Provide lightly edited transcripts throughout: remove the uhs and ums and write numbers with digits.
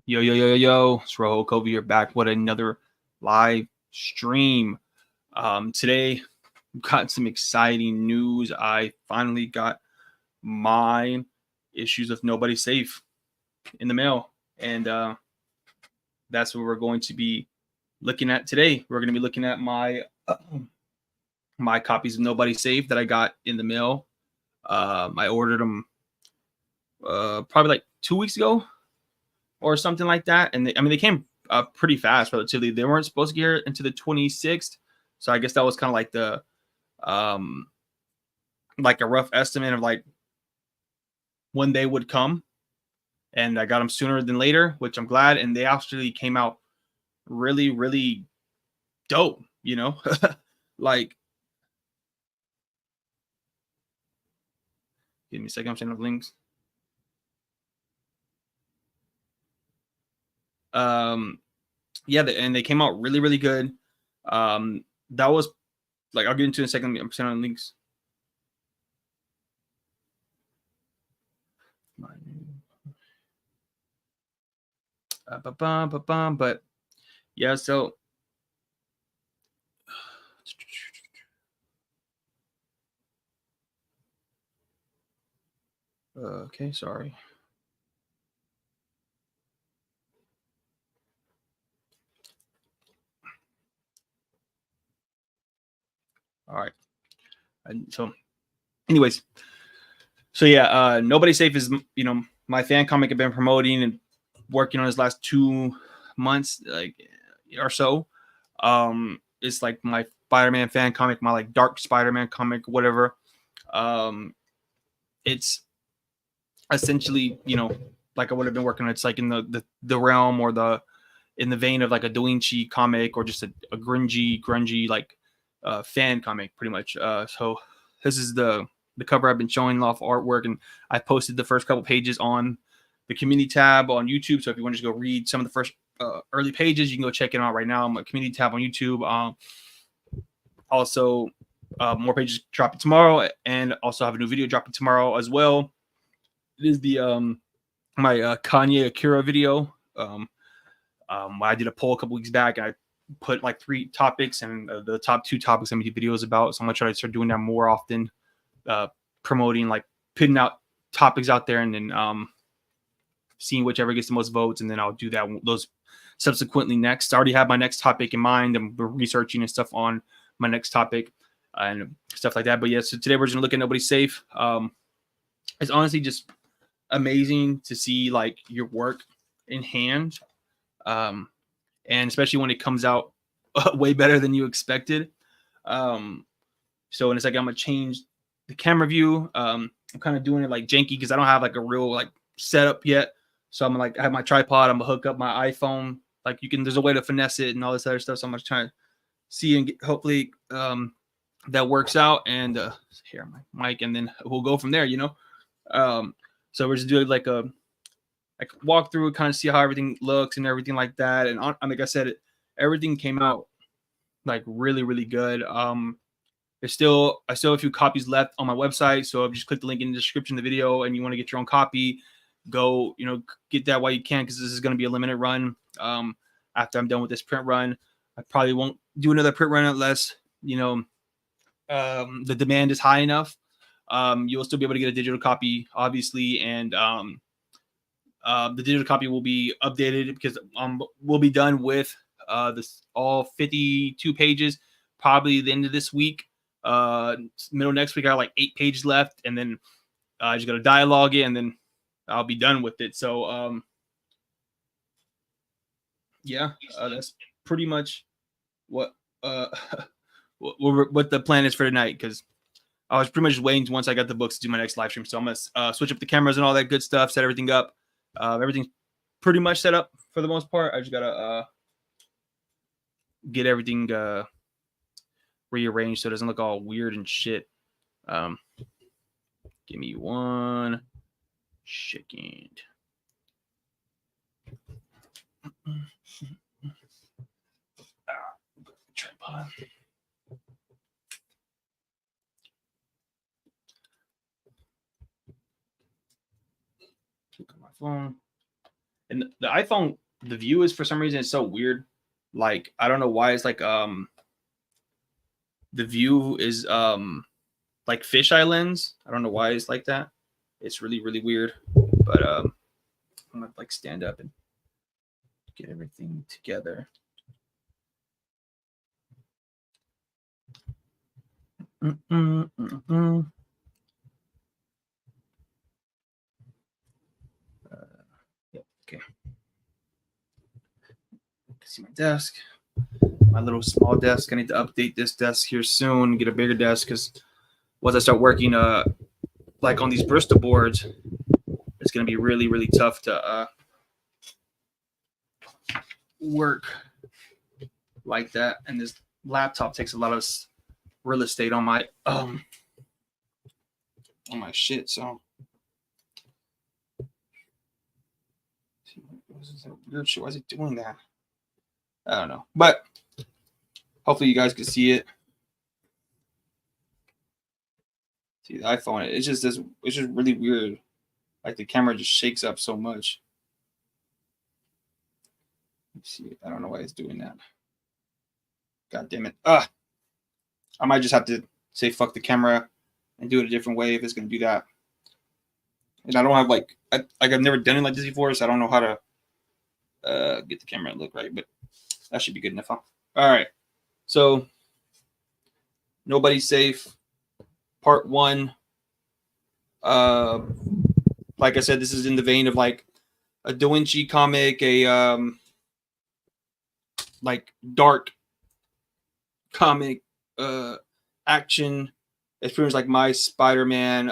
Yo, it's Roho Kobe here back with another live stream. Today, we've got some exciting news. I finally got my issues of Nobody Safe in the mail, and that's what we're going to be looking at today. We're going to be looking at my copies of Nobody Safe that I got in the mail. I ordered them probably like 2 weeks ago or something like that. And they came pretty fast relatively. They weren't supposed to get here into the 26th. So I guess that was kind of like the like a rough estimate of like when they would come. And I got them sooner than later, which I'm glad. And they actually came out really, really dope, like, give me a second. I'm sending up links. Yeah, and they came out really, really good. That was like, I'll get into it in a second. I'm sending links. But yeah, so okay, sorry. All right. And so, anyways, so yeah, Nobody Safe is my fan comic I've been promoting and working on his last 2 months, like, or so. It's like my Spider-Man fan comic, my like dark Spider-Man comic, whatever. It's essentially, like I would have been working on. It's like in the realm or in the vein of like a Da Vinci comic or just a grungy like fan comic, pretty much. So this is the cover I've been showing off artwork, and I posted the first couple pages on the community tab on YouTube. So if you want to just go read some of the first early pages, you can go check it out right now on my community tab on YouTube. Also, more pages dropping tomorrow, and also have a new video dropping tomorrow as well. It is the my Kanye Akira video. I did a poll a couple weeks back, and I put like 3 topics, and the top 2 topics I made videos about. So I'm gonna try to start doing that more often, promoting, like putting out topics out there, and then seeing whichever gets the most votes, and then I'll do those subsequently next. I already have my next topic in mind. I'm researching and stuff on my next topic and stuff like that. But yeah, so today we're just gonna look at Nobody Safe. It's honestly just amazing to see like your work in hand, and especially when it comes out way better than you expected. So in a second, I'm gonna change the camera view. I'm kind of doing it like janky because I don't have like a real like setup yet. So I'm like, I have my tripod. I'm gonna hook up my iPhone. Like there's a way to finesse it and all this other stuff. So I'm gonna try to see and hopefully that works out. And here my mic, and then we'll go from there. So we're just doing like a walk through, kind of see how everything looks and everything like that. And like I said, everything came out like really, really good. I still have a few copies left on my website. So if you just click the link in the description of the video and you want to get your own copy, go, get that while you can, because this is going to be a limited run. After I'm done with this print run, I probably won't do another print run unless, the demand is high enough. You'll still be able to get a digital copy, obviously. And the digital copy will be updated because we'll be done with all 52 pages probably the end of this week. Middle next week, I got like 8 pages left, and then I just got to dialogue it, and then I'll be done with it. So yeah, that's pretty much what what the plan is for tonight, because I was pretty much just waiting once I got the books to do my next live stream. So I'm gonna switch up the cameras and all that good stuff, set everything up. Everything's pretty much set up for the most part. I just gotta get everything rearranged so it doesn't look all weird and shit. Give me 1 second. Tripod. Look at my phone. And the iPhone, the view is for some reason it's so weird. Like I don't know why it's like the view is like fisheye lens. I don't know why it's like that. It's really really weird. But I'm gonna like stand up and get everything together. Yep. Okay. See my desk, my little small desk. I need to update this desk here soon. Get a bigger desk because once I start working, like on these Bristol boards, it's gonna be really really tough to work like that. And this laptop takes a lot of real estate on my shit. So weird shit. Why is it doing that? I don't know, but hopefully you guys can see it. See the iPhone, it's just really weird. Like the camera just shakes up so much. Let's see, I don't know why it's doing that. God damn it. I might just have to say fuck the camera and do it a different way if it's gonna do that. And I don't have like I've never done it like this before, so I don't know how to get the camera to look right, but that should be good enough, huh? All right. So Nobody's Safe, part 1. Like I said, this is in the vein of like a Da Vinci comic, a like dark comic action. It's pretty much like my Spider-Man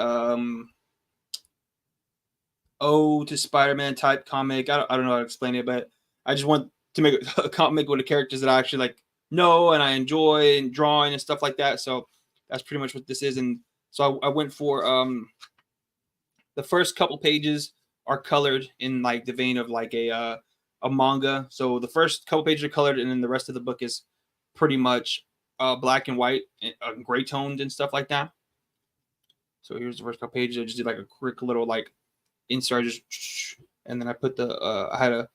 ode to Spider-Man type comic. I don't know how to explain it, but I just want to make a comic with the characters that I actually like know and I enjoy and drawing and stuff like that. So that's pretty much what this is. And so I went for the first couple pages are colored in like the vein of like a manga. So the first couple pages are colored, and then the rest of the book is pretty much black and white, and gray toned and stuff like that. So here's the first couple pages. I just did like a quick little like insert, and then I put I had a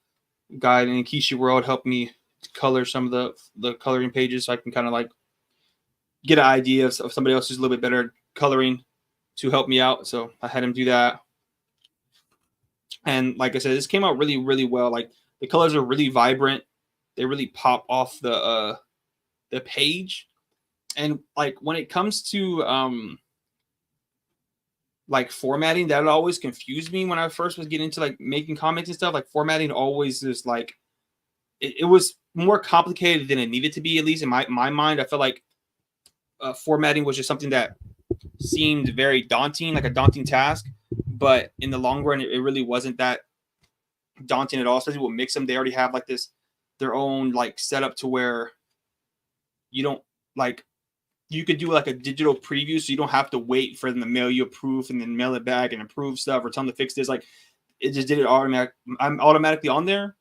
guide in Kishi World help me color some of the coloring pages, so I can kind of like get an idea of somebody else who's a little bit better coloring to help me out. So I had him do that. And like I said, this came out really, really well. Like the colors are really vibrant. They really pop off the page. And like when it comes to like formatting, that always confused me when I first was getting into like making comics and stuff. Like formatting always is like it was more complicated than it needed to be, at least in my mind. I felt like formatting was just something that seemed very daunting, like a daunting task. But in the long run, it really wasn't that daunting at all. Especially with Mixam, they already have like their own like setup to where you don't like you could do like a digital preview, so you don't have to wait for them to mail you a proof and then mail it back and approve stuff or tell them to fix this. Like it just did it automatic. I'm automatically on there,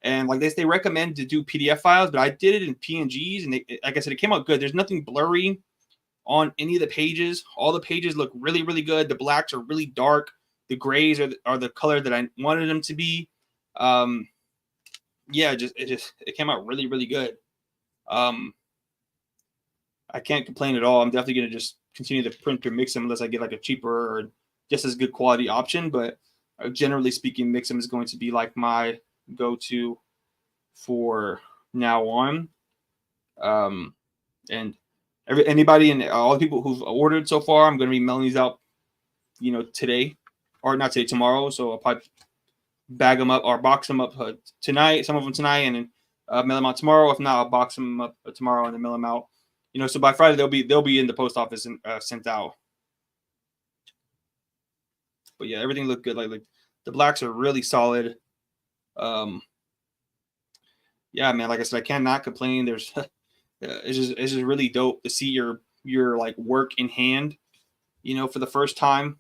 and like they recommend to do PDF files, but I did it in PNGs, and like I said, it came out good. There's nothing blurry on any of the pages. All the pages look really, really good. The blacks are really dark. The grays are the color that I wanted them to be. Yeah, it came out really, really good. I can't complain at all. I'm definitely going to just continue to print or Mixam unless I get like a cheaper or just as good quality option. But generally speaking, Mixam is going to be like my go-to for now on. And anybody and all the people who've ordered so far, I'm going to be mailing these out, today, or not today, tomorrow. So I'll probably bag them up or box them up tonight, some of them tonight, and then mail them out tomorrow. If not, I'll box them up tomorrow and then mail them out. So by Friday they'll be in the post office and sent out. But yeah, everything looked good. Like the blacks are really solid. Yeah, man. Like I said, I cannot complain. There's it's just really dope to see your like work in hand. For the first time.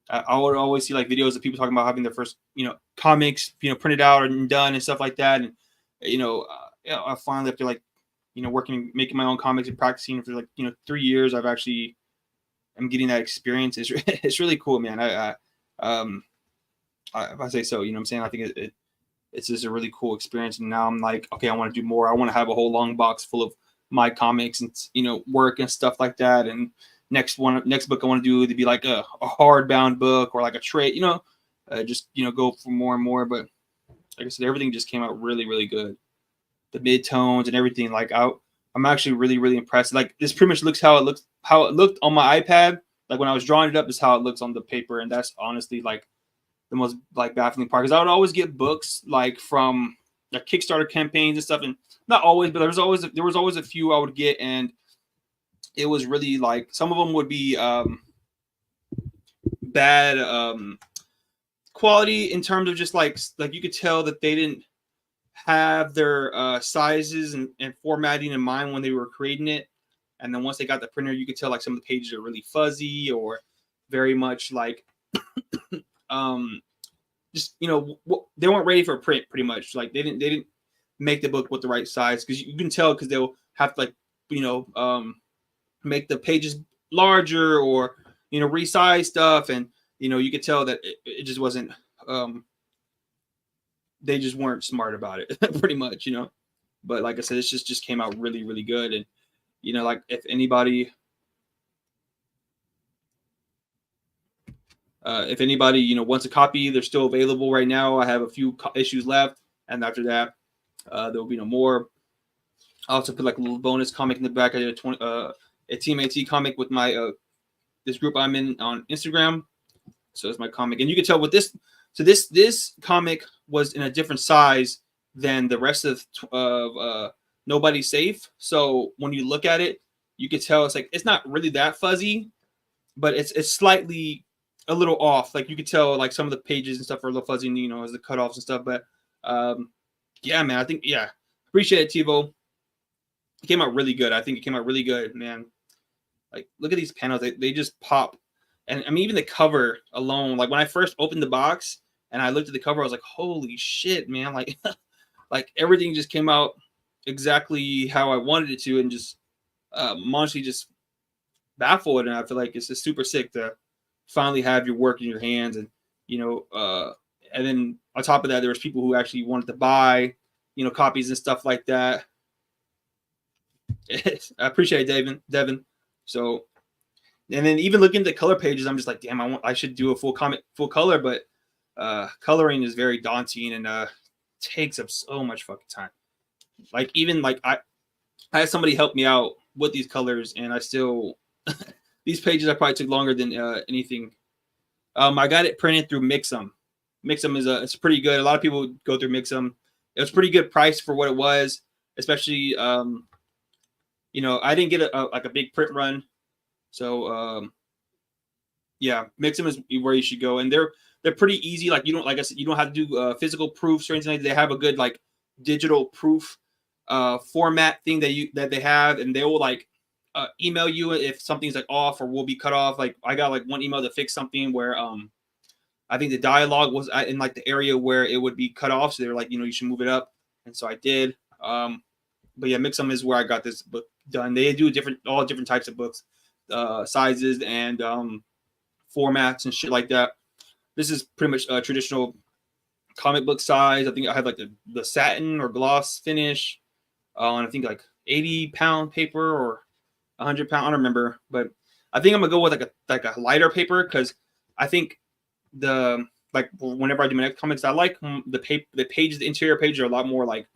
I would always see like videos of people talking about having their first comics printed out and done and stuff like that. And I finally, after like working making my own comics and practicing for like 3 years, I'm getting that experience. It's really cool, man. I say so. You know what I'm saying? I think it's just a really cool experience. And now I'm like, okay, I want to do more. I want to have a whole long box full of my comics and, you know, work and stuff like that. And next book I want to do to be like a hardbound book or like a trade, you know, just, you know, go for more and more. But like I said, everything just came out really, really good. The mid tones and everything. Like I'm actually really, really impressed. Like this pretty much looks how it looked on my iPad. Like when I was drawing it up is how it looks on the paper. And that's honestly like the most like baffling part, because I would always get books like from like Kickstarter campaigns and stuff, and not always, but there was always a few I would get, and it was really like some of them would be bad quality in terms of just like you could tell that they didn't have their sizes and formatting in mind when they were creating it. And then once they got the printer, you could tell like some of the pages are really fuzzy or very much like just, you know, they weren't ready for print pretty much. Like they didn't make the book with the right size, because you can tell because they'll have to like, you know, make the pages larger or, you know, resize stuff. And, you know, you could tell that it just wasn't, they just weren't smart about it pretty much, you know. But like I said, it just came out really, really good. And, you know, like if anybody, you know, wants a copy, they're still available right now. I have a few issues left, and after that, there will be no more. I also put like a little bonus comic in the back. I did a Team AT comic with my this group I'm in on Instagram. So it's my comic, and you can tell with this. So this comic was in a different size than the rest of Nobody's Safe. So when you look at it, you can tell it's not really that fuzzy, but it's slightly a little off. Like you could tell like some of the pages and stuff are a little fuzzy, you know, as the cutoffs and stuff. But yeah, man, I think appreciate it, TiVo. It came out really good. I think it came out really good, man. Like look at these panels; they just pop. And I mean, even the cover alone. Like when I first opened the box and I looked at the cover, I was like, "Holy shit, man!" Like, like everything just came out exactly how I wanted it to, and just honestly just baffled. And I feel like it's just super sick to finally have your work in your hands, and you know, and then on top of that, there was people who actually wanted to buy, you know, copies and stuff like that. I appreciate it, Devin. So, and then even looking at the color pages, I'm just like, damn, I should do a full color, but coloring is very daunting and takes up so much fucking time. Like even like I had somebody help me out with these colors, and I still these pages I probably took longer than anything. I got it printed through Mixum. Mixum it's pretty good. A lot of people go through Mixum. It was pretty good price for what it was, especially you know, I didn't get a big print run, so yeah, Mixum is where you should go, and they're pretty easy. Like you don't, like I said, you don't have to do physical proofs or anything. Like that. They have a good like digital proof format thing that they have, and they will like email you if something's like off or will be cut off. Like I got like one email to fix something where I think the dialogue was in like the area where it would be cut off, so they were like, you know, you should move it up, and so I did. But yeah, Mixum is where I got this book done. They do all different types of books, sizes and formats and shit like that. This is pretty much a traditional comic book size. I think I have like the satin or gloss finish on I think like 80-pound paper or 100-pound. I don't remember, but I think I'm gonna go with like a lighter paper, because I think like whenever I do my next comics, I like the pages, the interior pages are a lot more like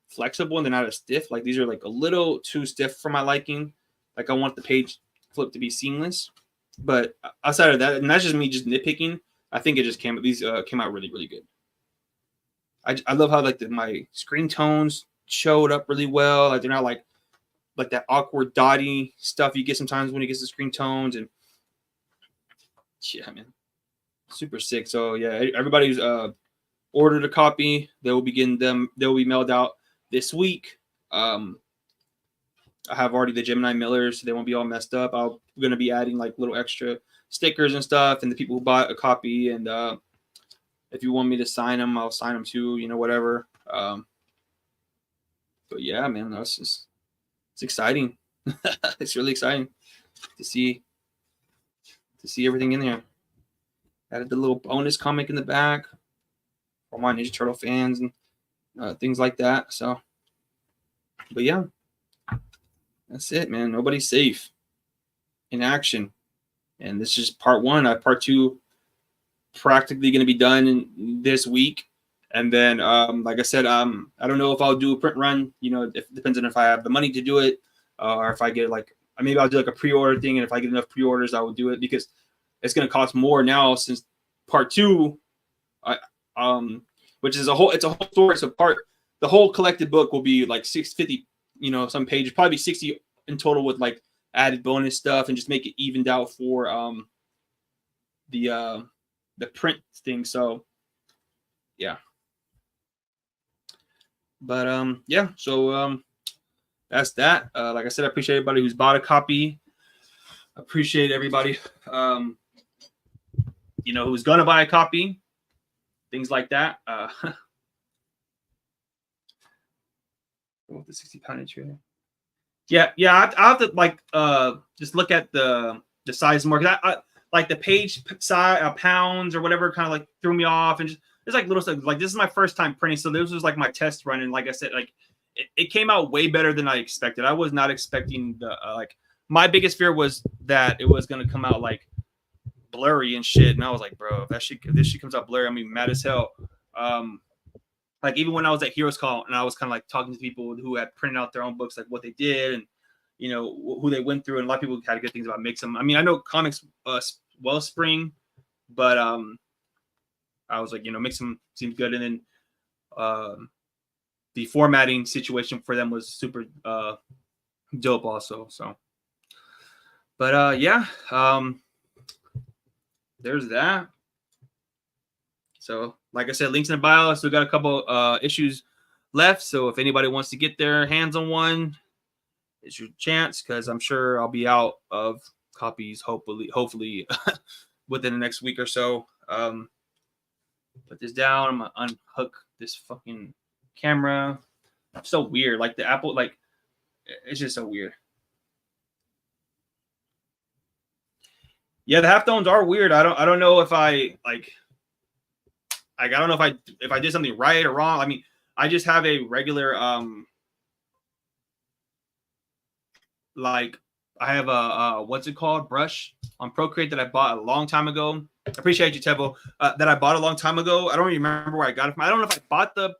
flexible and they're not as stiff. Like these are like a little too stiff for my liking. Like I want the page flip to be seamless. But outside of that, and that's just me just nitpicking, I think it just came out really, really good. I love how like my screen tones showed up really well. Like they're not like that awkward dotty stuff you get sometimes when you get the screen tones. And yeah, man, super sick. So yeah, everybody who's ordered a copy, they will be mailed out this week. I have already the Gemini Millers, so they won't be all messed up. I'm going to be adding like little extra stickers and stuff, and the people who bought a copy. And if you want me to sign them, I'll sign them too, you know, whatever. But yeah, man, it's exciting. It's really exciting to see everything in there. Added the little bonus comic in the back for my Ninja Turtle fans, and things like that. So, but yeah, that's it, man. Nobody's safe in action. And this is part one. Part two practically going to be done in this week. And then, like I said, I don't know if I'll do a print run. It depends on if I have the money to do it, or if I get maybe I'll do like a pre-order thing. And if I get enough pre-orders, I will do it, because it's going to cost more now since part two, which is it's a whole story. So the whole collected book will be like 650, some pages, probably 60 in total, with like added bonus stuff, and just make it evened out for the print thing. So yeah, but yeah, so that's that. Like I said, I appreciate everybody who's bought a copy. Appreciate everybody who's gonna buy a copy, things like that. With the 60-pound trailer. Yeah, I have to just look at the size more, because I like the page size, pounds or whatever, kind of like threw me off, and just there's like little stuff. Like, this is my first time printing, so this was like my test run, and like I said, like it came out way better than I expected. I was not expecting the my biggest fear was that it was gonna come out like blurry and shit, and I was like, bro, if this shit comes out blurry, I'm gonna be mad as hell. Like, even when I was at Heroes Call, and I was kind of like talking to people who had printed out their own books, like what they did, and who they went through, and a lot of people had good things about Mixam. I mean, I know Comics Wellspring, but I was like, Mixam seemed good, and then the formatting situation for them was super dope also. So, but yeah, there's that. So, like I said, links in the bio. I still got a couple issues left. So if anybody wants to get their hands on one, it's your chance, because I'm sure I'll be out of copies, hopefully within the next week or so. Put this down. I'm gonna unhook this fucking camera. It's so weird. Like the Apple, like it's just so weird. Yeah, the half tones are weird. I don't know if I I don't know if I did something right or wrong. I mean, I just have a regular like I have a what's it called, brush on Procreate that I bought a long time ago. I appreciate you, Tevo. That I bought a long time ago. I don't even remember where I got it from. I don't know if I bought the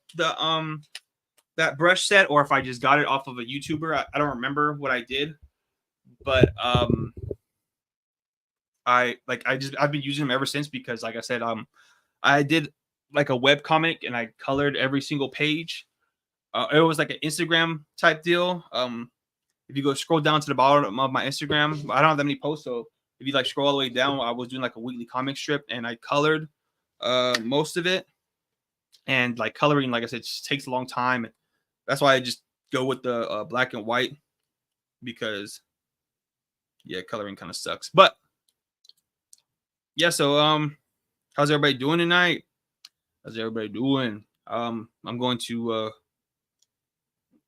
that brush set, or if I just got it off of a YouTuber. I don't remember what I did, but I've been using them ever since, because like I said, I did like a web comic, and I colored every single page. It was like an Instagram type deal. If you go scroll down to the bottom of my Instagram, I don't have that many posts, so if you like scroll all the way down, I was doing like a weekly comic strip, and I colored most of it. And like coloring, like I said, just takes a long time. That's why I just go with the black and white, because yeah, coloring kind of sucks. But yeah, so how's everybody doing tonight? How's everybody doing? I'm going to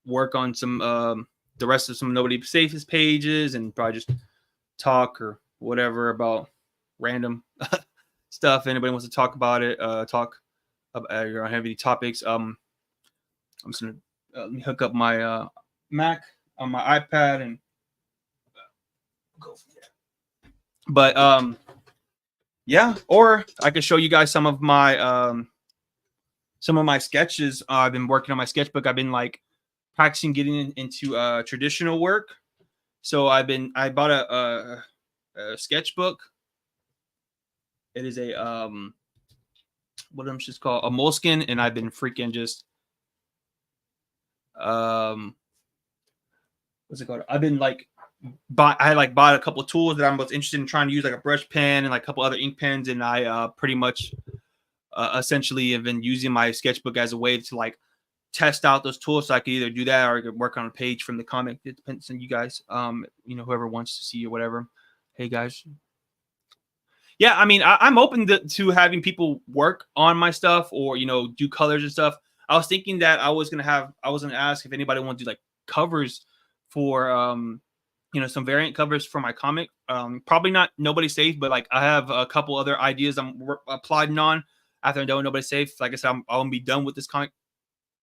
work on some the rest of some Nobody Safest pages, and probably just talk or whatever about random stuff. Anybody wants to talk about it, talk about heavy topics. I'm just gonna let me hook up my Mac on my iPad and go from there. But yeah, or I could show you guys some of my sketches. I've been working on my sketchbook. I've been like practicing getting into traditional work. So I bought a sketchbook. It is a what I'm just called a Moleskine, and I've been freaking just what's it called? I've been like bought a couple of tools that I'm most interested in trying to use, like a brush pen and like a couple other ink pens, and I pretty much essentially have been using my sketchbook as a way to like test out those tools, so I could either do that or I could work on a page from the comic. It depends on you guys, whoever wants to see or whatever. Hey guys. Yeah, I mean, I'm open to having people work on my stuff, or do colors and stuff. I was thinking that I was gonna ask if anybody wanted to do like covers for some variant covers for my comic. Probably not Nobody Safe, but like I have a couple other ideas I'm applauding on after I'm done with Nobody Safe. Like I said, I'll be done with this comic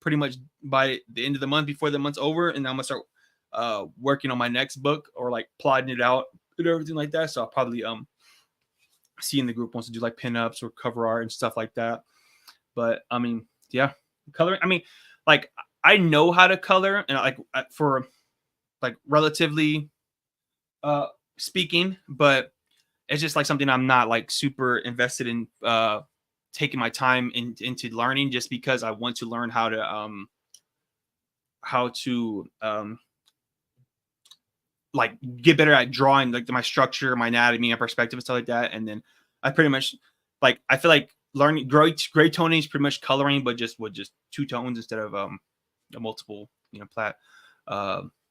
pretty much by the end of the month, before the month's over, and I'm gonna start working on my next book, or like plotting it out and everything like that. So I'll probably see in the group wants to do like pinups or cover art and stuff like that. But I mean, yeah, coloring. I mean, like I know how to color, and like for like relatively speaking, but it's just like something I'm not like super invested in taking my time into learning, just because I want to learn how to like get better at drawing like my structure, my anatomy and perspective and stuff like that. And then I pretty much like, I feel like learning gray toning is pretty much coloring, but just with just two tones instead of multiple,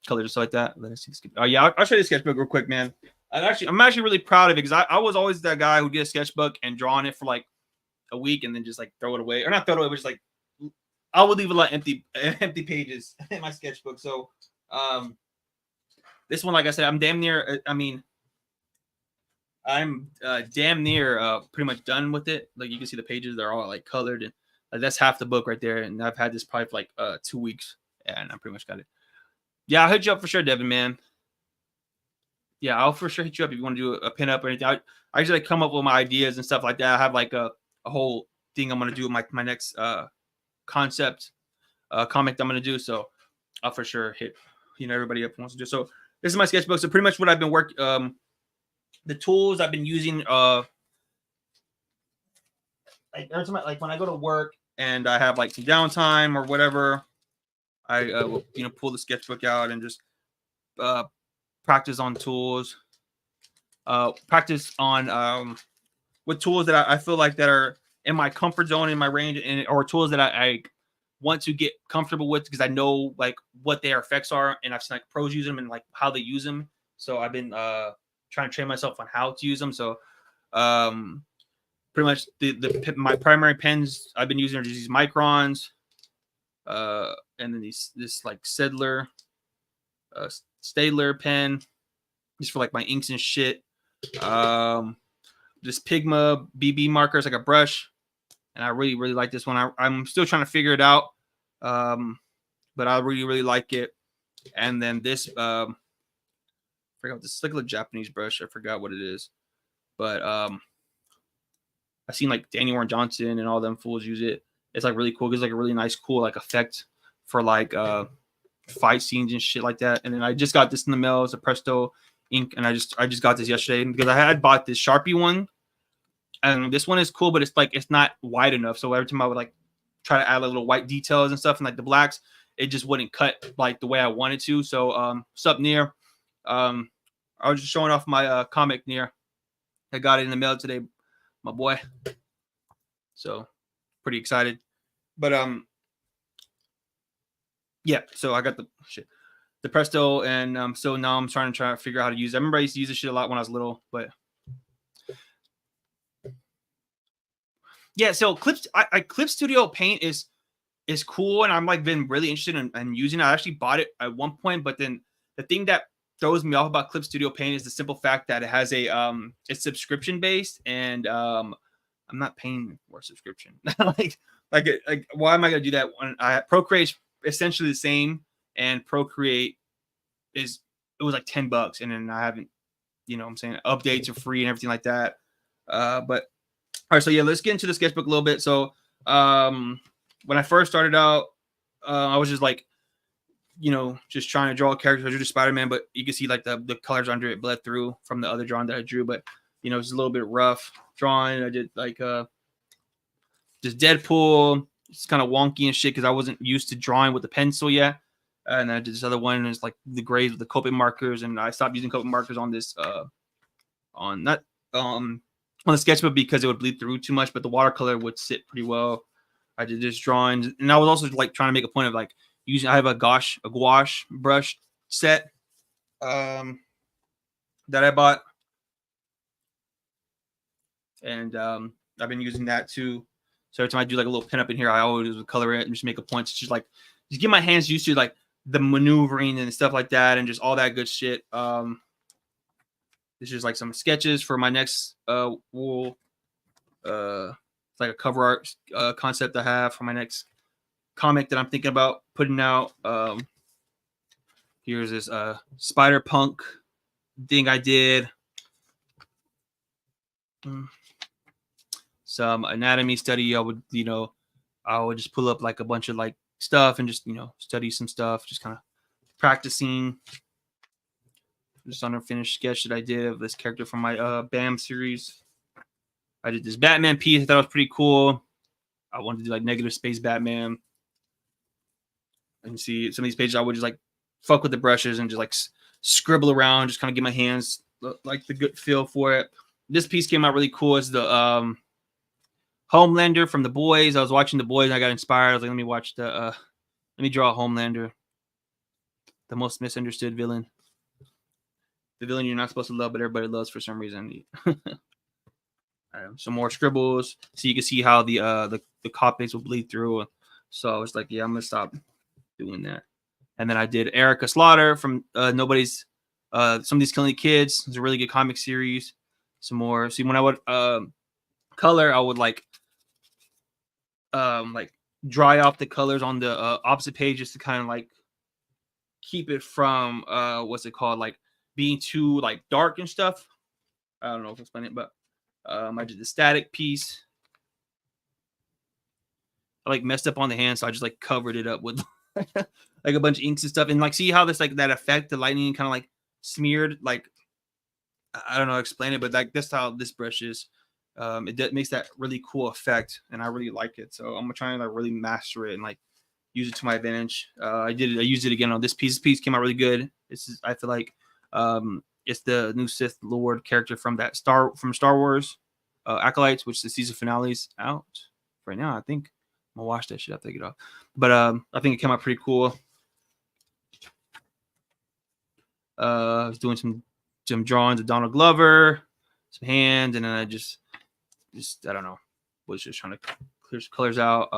colors and stuff like that. Let us see. Oh yeah, I'll show you the sketchbook real quick, man. I'm actually really proud of it, because I was always that guy who'd get a sketchbook and draw on it for like a week and then just like throw it away, or not throw it away, but just like I would leave a lot empty pages in my sketchbook. So this one, like I said, I'm damn near. I'm damn near pretty much done with it. Like you can see the pages; they're all like colored, and that's half the book right there. And I've had this probably for like 2 weeks, and I pretty much got it. Yeah, I'll hit you up for sure, Devin, man. Yeah, I'll for sure hit you up if you want to do a pinup or anything. I usually come up with my ideas and stuff like that. I have like a whole thing I'm gonna do with my next concept comic that I'm gonna do. So I'll for sure hit everybody up wants to do. So this is my sketchbook. So pretty much what I've been the tools I've been using like every time like when I go to work and I have like some downtime or whatever, I will pull the sketchbook out and just practice on tools, practice on with tools that I feel like that are in my comfort zone, in my range, or tools that I want to get comfortable with, because I know like what their effects are, and I've seen like pros use them and like how they use them. So I've been trying to train myself on how to use them. So pretty much my primary pens I've been using are just these Microns, and then this like Staedtler pen, just for like my inks and shit. This Pigma BB marker is like a brush, and I really, really like this one. I'm still trying to figure it out, but I really, really like it. And then this, I forgot, this is like a Japanese brush. I forgot what it is, but I've seen like Danny Warren Johnson and all them fools use it. It's like really cool. It gives like a really nice, cool like effect for like fight scenes and shit like that. And then I just got this in the mail. It's a Presto ink, and I just got this yesterday because I had bought this Sharpie one, and this one is cool, but it's not wide enough. So every time I would like try to add like little white details and stuff and like the blacks, it just wouldn't cut like the way I wanted to. So sup Near, I was just showing off my comic Near. I got it in the mail today, my boy. So pretty excited. But yeah, so I got the Presto, and so now I'm trying to figure out how to use it. I remember I used to use this shit a lot when I was little, but yeah. So Clip Studio Paint is cool, and I'm like been really interested in using it. I actually bought it at one point, but then the thing that throws me off about Clip Studio Paint is the simple fact that it has it's subscription based, and I'm not paying for a subscription. like why am I gonna do that when Procreate's essentially the same, and Procreate it was like $10, and then I haven't, what I'm saying, updates are free and everything like that. But all right, so yeah, let's get into the sketchbook a little bit. So when I first started out, I was just like, just trying to draw a character. I drew Spider-Man, but you can see like the colors under it bled through from the other drawing that I drew. But it's a little bit rough drawing. I did like just Deadpool. It's kind of wonky and shit because I wasn't used to drawing with the pencil yet. And I did this other one, and it's like the grays with the Copic markers, and I stopped using Copic markers on this on the sketchbook because it would bleed through too much, but the watercolor would sit pretty well. I did this drawings, and I was also like trying to make a point of like using. I have a gouache brush set that I bought, and I've been using that too. So every time I do like a little pinup in here, I always would color it and just make a point. It's just like just get my hands used to like the maneuvering and stuff like that, and just all that good shit. This is like some sketches for my next wool. It's like a cover art concept I have for my next comic that I'm thinking about putting out. Here's this Spider-Punk thing I did. Some anatomy study. I would just pull up like a bunch of like stuff and just study some stuff, just kind of practicing. Just on a finished sketch that I did of this character from my BAM series. I did this Batman piece. I thought it was pretty cool. I wanted to do like negative space Batman. And see some of these pages, I would just like fuck with the brushes and just like scribble around, just kind of get my hands like the good feel for it. This piece came out really cool. It's the Homelander from The Boys. I was watching The Boys and I got inspired. I was like, let me draw Homelander, the most misunderstood villain. The villain you're not supposed to love, but everybody loves for some reason. Some more scribbles, so you can see how the copics will bleed through. So I was like, yeah, I'm gonna stop doing that. And then I did Erica Slaughter from Nobody's Somebody's Killing Kids. It's a really good comic series. Some more. See, when I would color, I would like dry off the colors on the opposite page just to kind of like keep it from what's it called, like being too like dark and stuff. I don't know if I explain it, but I did the static piece. I like messed up on the hand, so I just like covered it up with like a bunch of inks and stuff. And like, see how this like that effect, the lightning kind of like smeared, like I don't know how to explain it, but like that's how this brush is. It makes that really cool effect, and I really like it. So I'm trying to like really master it and like use it to my advantage. I used it again on this piece. This piece came out really good. I feel like it's the new Sith Lord character from Star Wars Acolytes, which the season finale's out right now. I think I'm gonna watch that shit. I'll take it off. But I think it came out pretty cool. I was doing some drawings of Donald Glover, some hands, and then I just I don't know, was just trying to clear some colors out.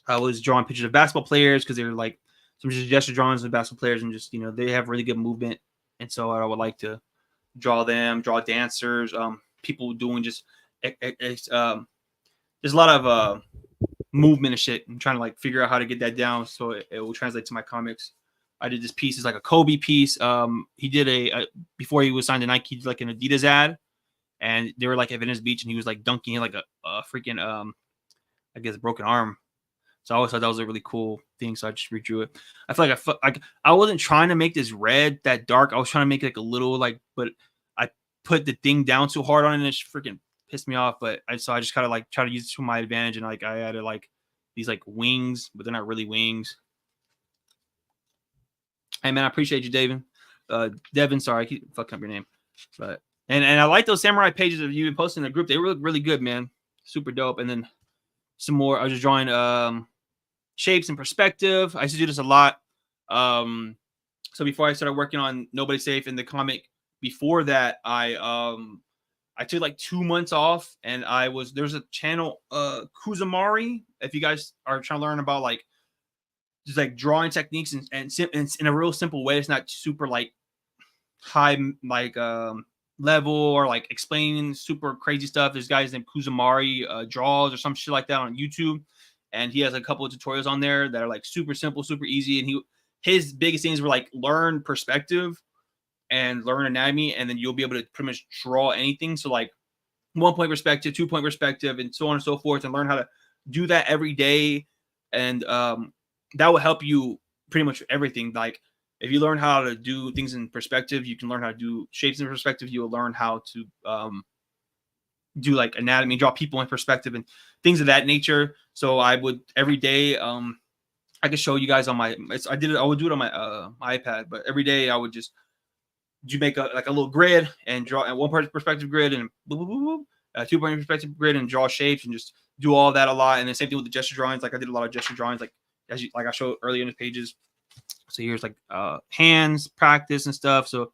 I was drawing pictures of basketball players because they were like some gesture drawings of basketball players, and just they have really good movement, and so I would like to draw dancers, people doing just there's a lot of movement and shit. I'm trying to like figure out how to get that down so it will translate to my comics. I did this piece. It's like a Kobe piece. He did before he was signed to Nike, he did like an Adidas ad, and they were like at Venice Beach, and he was like dunking like a freaking I guess broken arm. So I always thought that was a really cool thing. So I just redrew it. I feel like I wasn't trying to make this red that dark. I was trying to make it like a little but I put the thing down too hard on it, and it freaking pissed me off. But I just kind of like try to use it to my advantage, and like I added like these like wings, but they're not really wings. Hey man, I appreciate you, Devin. Sorry, I keep fucking up your name. But and I like those samurai pages that you've been posting in the group. They were really good, man. Super dope. And then some more. I was just drawing shapes and perspective. I used to do this a lot. So before I started working on Nobody Safe in the comic, before that, I took like 2 months off, and there's a channel, Kuzamari. If you guys are trying to learn about like just like drawing techniques and in a real simple way, it's not super like high like level or like explaining super crazy stuff. There's guys named Kuzamari draws or some shit like that on YouTube, and he has a couple of tutorials on there that are like super simple, super easy. And his biggest things were like learn perspective and learn anatomy, and then you'll be able to pretty much draw anything. So like 1 point perspective, 2 point perspective, and so on and so forth, and learn how to do that every day. And that will help you pretty much everything. Like if you learn how to do things in perspective, you can learn how to do shapes in perspective. You will learn how to do like anatomy, draw people in perspective and things of that nature. So I would every day, I could show you guys on I would do it on my iPad, but every day I would just make a little grid and draw a 1 point perspective grid and a 2 point perspective grid and draw shapes and just do all that a lot. And the same thing with the gesture drawings. Like I did a lot of gesture drawings, like like I showed earlier in the pages. So here's like hands practice and stuff. So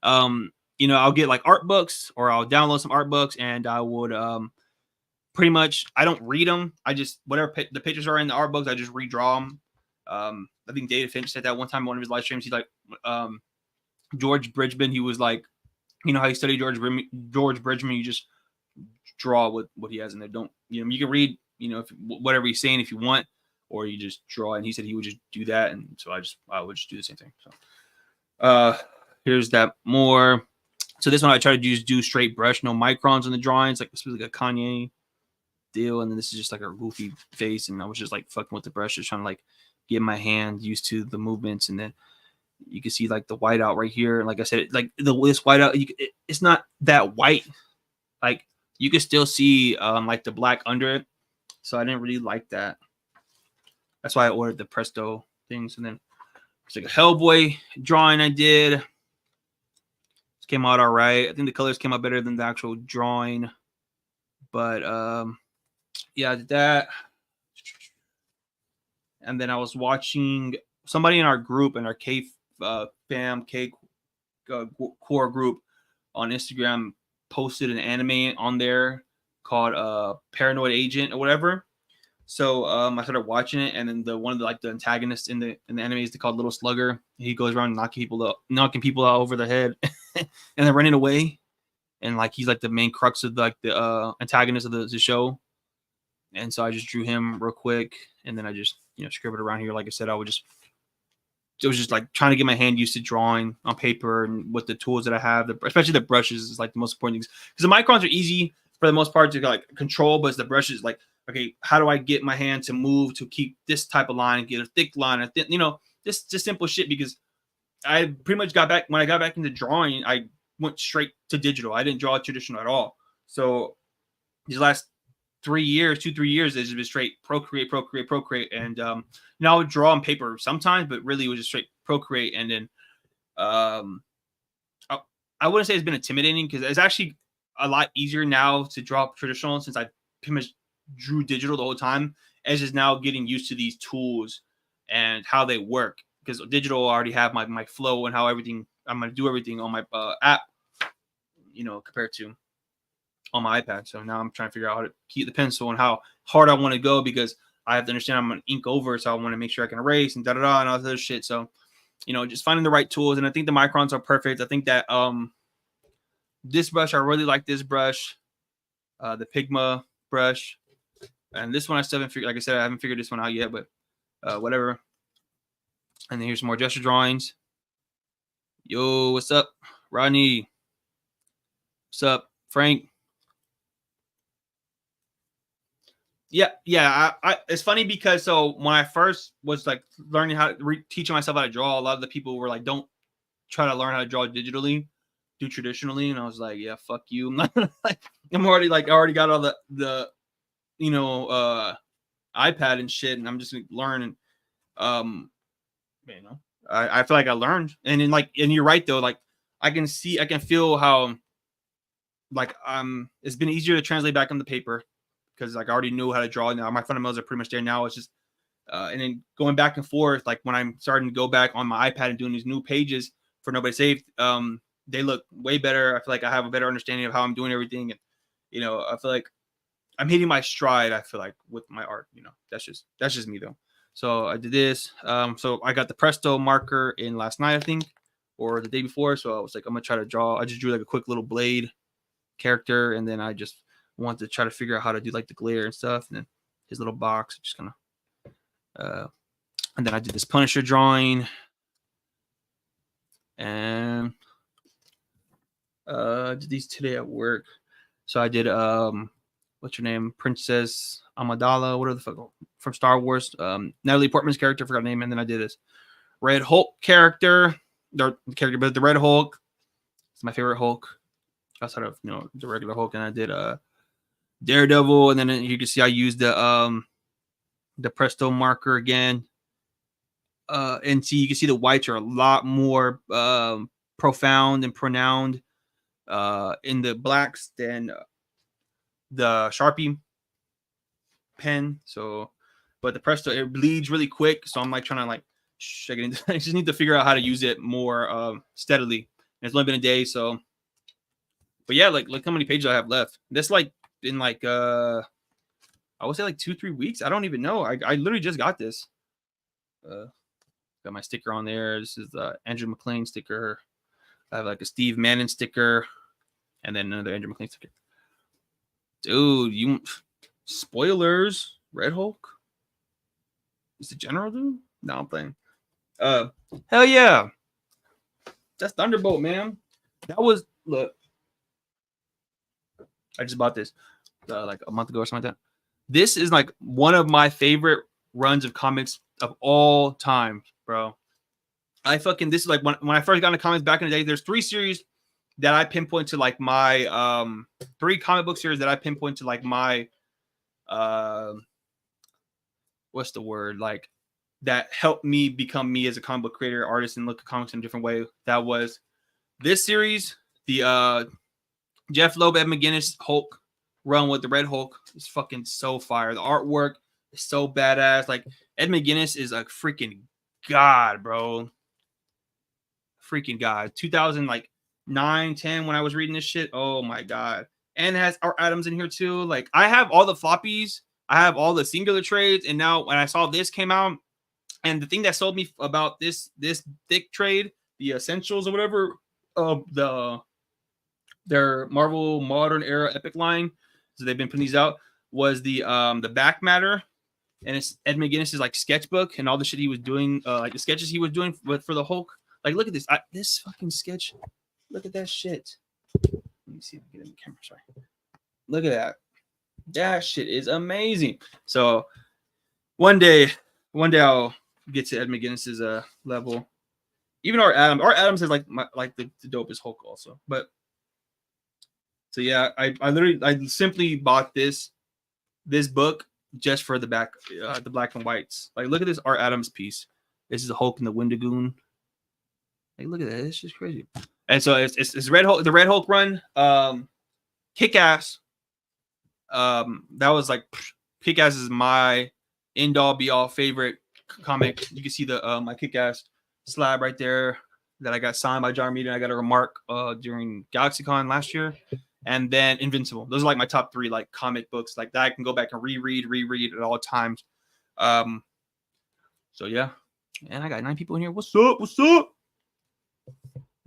I'll get like art books, or I'll download some art books, and I would pretty much, I don't read them. I just whatever the pictures are in the art books, I just redraw them. I think David Finch said that one time in one of his live streams. He's like George Bridgman. He was like, how you study George Bridgman, you just draw what he has in there. Don't you can read if whatever he's saying if you want, or you just draw. And he said he would just do that, and so I would just do the same thing. So here's that more. So this one I try to just do straight brush, no microns in the drawings. Like this was like a Kanye deal, and then this is just like a goofy face, and I was just like fucking with the brush, just trying to like get my hand used to the movements. And then you can see like the whiteout right here. And like I said, like this whiteout, it's not that white. Like you can still see like the black under it. So I didn't really like that. That's why I ordered the Presto things. And then it's like a Hellboy drawing I did. It came out all right. I think the colors came out better than the actual drawing. But yeah, I did that. And then I was watching somebody in our group, in our K fam K core group on Instagram, posted an anime on there called Paranoid Agent or whatever. So I started watching it, and then one of the antagonists in the anime is called Little Slugger. He goes around knocking people out over the head, and then running away. And like he's like the main crux of the antagonist of the show. And so I just drew him real quick, and then I just scribbled around here. Like I said, it was just like trying to get my hand used to drawing on paper and with the tools that I have, especially the brushes is like the most important things, because the microns are easy for the most part to like control, but it's the brushes like, okay, how do I get my hand to move to keep this type of line, get a thick line, just simple shit. Because I pretty much when I got back into drawing, I went straight to digital. I didn't draw traditional at all. So these last 3 years, 2-3 years, it's just been straight Procreate. And I would draw on paper sometimes, but really it was just straight Procreate. And then I wouldn't say it's been intimidating, because it's actually a lot easier now to draw traditional, since I pretty much drew digital the whole time. As just now getting used to these tools and how they work, because digital I already have my flow and how I'm going to do everything on my app, compared to on my iPad. So now I'm trying to figure out how to keep the pencil and how hard I want to go, because I have to understand I'm going to ink over. So I want to make sure I can erase and and all this other shit. So, just finding the right tools. And I think the microns are perfect. I think that this brush, I really like this brush, the Pigma brush. And this one I still haven't figured, like I said, I haven't figured this one out yet, but whatever. And then here's some more gesture drawings. Yo, what's up, Rodney? What's up, Frank? Yeah. It's funny because when I first was like learning how to teaching myself how to draw, a lot of the people were like, "Don't try to learn how to draw digitally, do traditionally." And I was like, "Yeah, fuck you." I'm already I already got all the iPad and shit, and I'm just learning. I feel like I learned, and then and you're right though. Like I can feel how it's been easier to translate back on the paper, because I already knew how to draw. Now my fundamentals are pretty much there now. It's just and then going back and forth, like when I'm starting to go back on my iPad and doing these new pages for Nobody Safe, they look way better. I feel like I have a better understanding of how I'm doing everything, and I feel like I'm hitting my stride. I feel like with my art, that's just me though. So I did this. So I got the Presto marker in last night, I think, or the day before. So I was like, I'm gonna try to draw. I just drew like a quick little blade character, and then I just wanted to try to figure out how to do like the glare and stuff, and then his little box, just kind of and then I did this Punisher drawing, and did these today at work. So I did what's her name, Princess Amidala, whatever the fuck, from Star Wars, Natalie Portman's character, forgot her name. And then I did this Red Hulk character, but the Red Hulk, it's my favorite Hulk outside of the regular Hulk. And I did Daredevil, and then you can see I used the Presto marker again, and see you can see the whites are a lot more profound and pronounced in the blacks than the Sharpie pen. So, but the Presto, it bleeds really quick, so I'm like trying to I just need to figure out how to use it more steadily. And it's only been a day, so. But yeah, look how many pages I have left. This in I would say 2-3 weeks. I don't even know. I literally just got this. Got my sticker on there. This is the Andrew McLean sticker. I have a Steve Manning sticker, and then another Andrew McLean sticker. Dude, spoilers. Red Hulk. Is the general dude? No, I'm playing. Hell yeah. That's Thunderbolt, man. That was look. I just bought this like a month ago or something like that. This is like one of my favorite runs of comics of all time, bro. This is like when I first got into comics back in the day. There's 3 series that I pinpoint to like my 3 comic book series that I pinpoint to like my what's the word, like that helped me become me as a comic book creator, artist, and look at comics in a different way. That was this series, the Jeff Loeb, Ed McGuinness Hulk run with the Red Hulk is fucking so fire. The artwork is so badass. Like Ed McGuinness is a freaking god, bro. Freaking god. 2009, 10 when I was reading this shit. Oh my god. And it has Art Adams in here too. Like I have all the floppies. I have all the singular trades. And now when I saw this came out, and the thing that sold me about this thick trade, the essentials or whatever, their Marvel Modern Era Epic line, so they've been putting these out, was the back matter, and it's Ed McGuinness's like sketchbook and all the shit he was doing, like the sketches he was doing for the Hulk. Like, look at this, this fucking sketch. Look at that shit. Let me see if I can get in the camera. Sorry. Look at that. That shit is amazing. So one day I'll get to Ed McGuinness's level. Even Art Adams is like the dopest Hulk also. But so yeah, I simply bought this book just for the back, the black and whites. Like, look at this Art Adams piece. This is the Hulk and the Wendigoon. Like, look at that. It's just crazy. And so it's Red Hulk, the Red Hulk run, Kick-Ass. That was like Kick-Ass is my end all be all favorite comic. You can see the my Kick-Ass slab right there that I got signed by John Romita. I got a remark during GalaxyCon last year. And then Invincible. Those are like my top 3 like comic books like that I can go back and reread at all times. So yeah. And I got 9 people in here. What's up?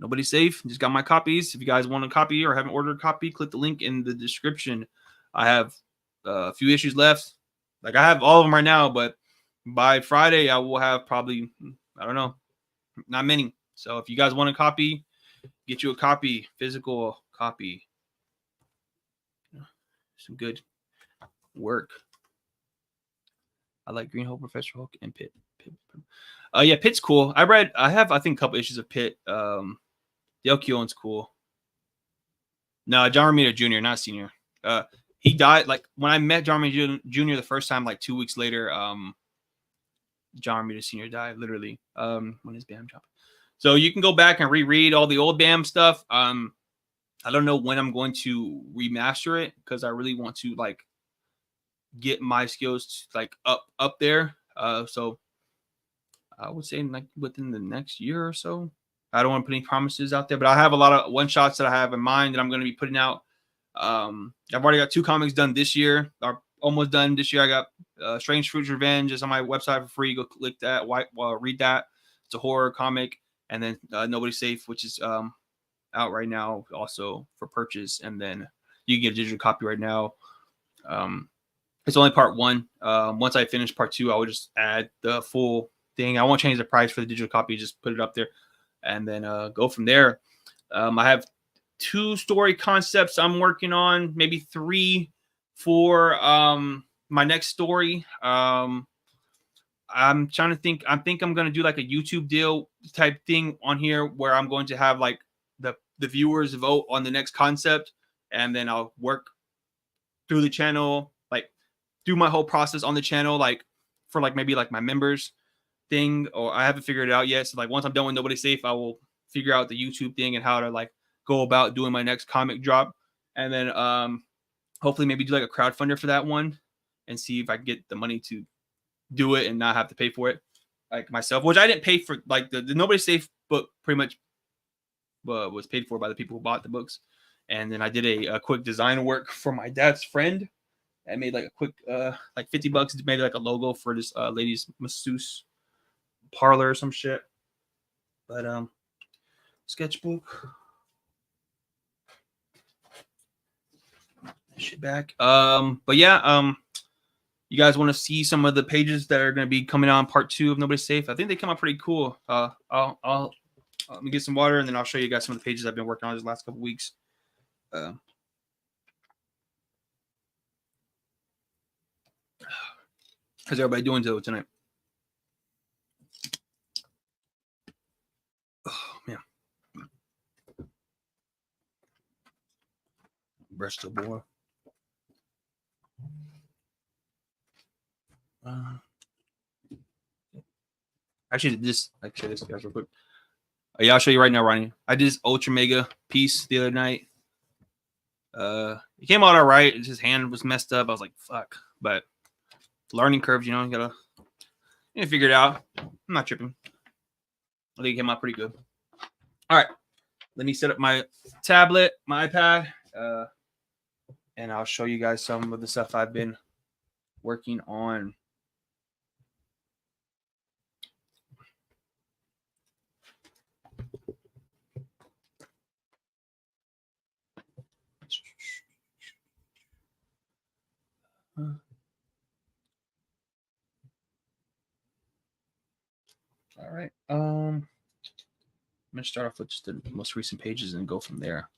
Nobody's safe. Just got my copies. If you guys want a copy or haven't ordered a copy, click the link in the description. I have a few issues left. Like I have all of them right now, but by Friday I will have probably, I don't know, not many. So if you guys want a copy, get you a copy, physical copy. Some good work. I like Green Hulk, Professor Hulk, and Pitt. Yeah, Pitt's cool. I have I think a couple issues of Pitt. Dale Keown's cool. No, John Romita Jr., not senior. He died like when I met John Romita Jr. the first time, like 2 weeks later. John Romita Sr. died literally. When his BAM job. So you can go back and reread all the old BAM stuff. I don't know when I'm going to remaster it because I really want to like get my skills like up there. So I would say like within the next year or so. I don't want to put any promises out there, but I have a lot of one shots that I have in mind that I'm going to be putting out. I've already got 2 comics done this year, or almost done this year. I got Strange Fruits Revenge is on my website for free. Go click that. Read that. It's a horror comic, and then Nobody's Safe, which is out right now also for purchase, and then you can get a digital copy right now. It's only part 1. Once I finish part 2, I will just add the full thing. I won't change the price for the digital copy, just put it up there and then go from there. I have 2 story concepts I'm working on, maybe 3 for my next story. I'm trying to think. I think I'm going to do like a YouTube deal type thing on here where I'm going to have like the viewers vote on the next concept, and then I'll work through the channel, like do my whole process on the channel, like for like maybe like my members thing, or I haven't figured it out yet. So like once I'm done with Nobody's Safe, I will figure out the YouTube thing and how to like go about doing my next comic drop, and then hopefully maybe do like a crowdfunder for that one and see if I can get the money to do it and not have to pay for it like myself, which I didn't pay for. Like the Nobody's Safe book pretty much was paid for by the people who bought the books. And then I did a quick design work for my dad's friend. I made like a quick like $50, made like a logo for this lady's masseuse parlor or some shit. But sketchbook, shit back. But yeah, you guys want to see some of the pages that are going to be coming out in part 2 of Nobody's Safe, I think they come out pretty cool. I'll let me get some water, and then I'll show you guys some of the pages I've been working on these last couple weeks. How's everybody doing tonight? Oh man, brush the boy. Actually, this guys real quick. Yeah, I'll show you right now, Ronnie. I did this Ultra Mega piece the other night. It came out all right. His hand was messed up. I was like, fuck. But learning curves, you know, you gotta figure it out. I'm not tripping. I think it came out pretty good. All right. Let me set up my tablet, my iPad, and I'll show you guys some of the stuff I've been working on. All right. I'm gonna start off with just the most recent pages and go from there.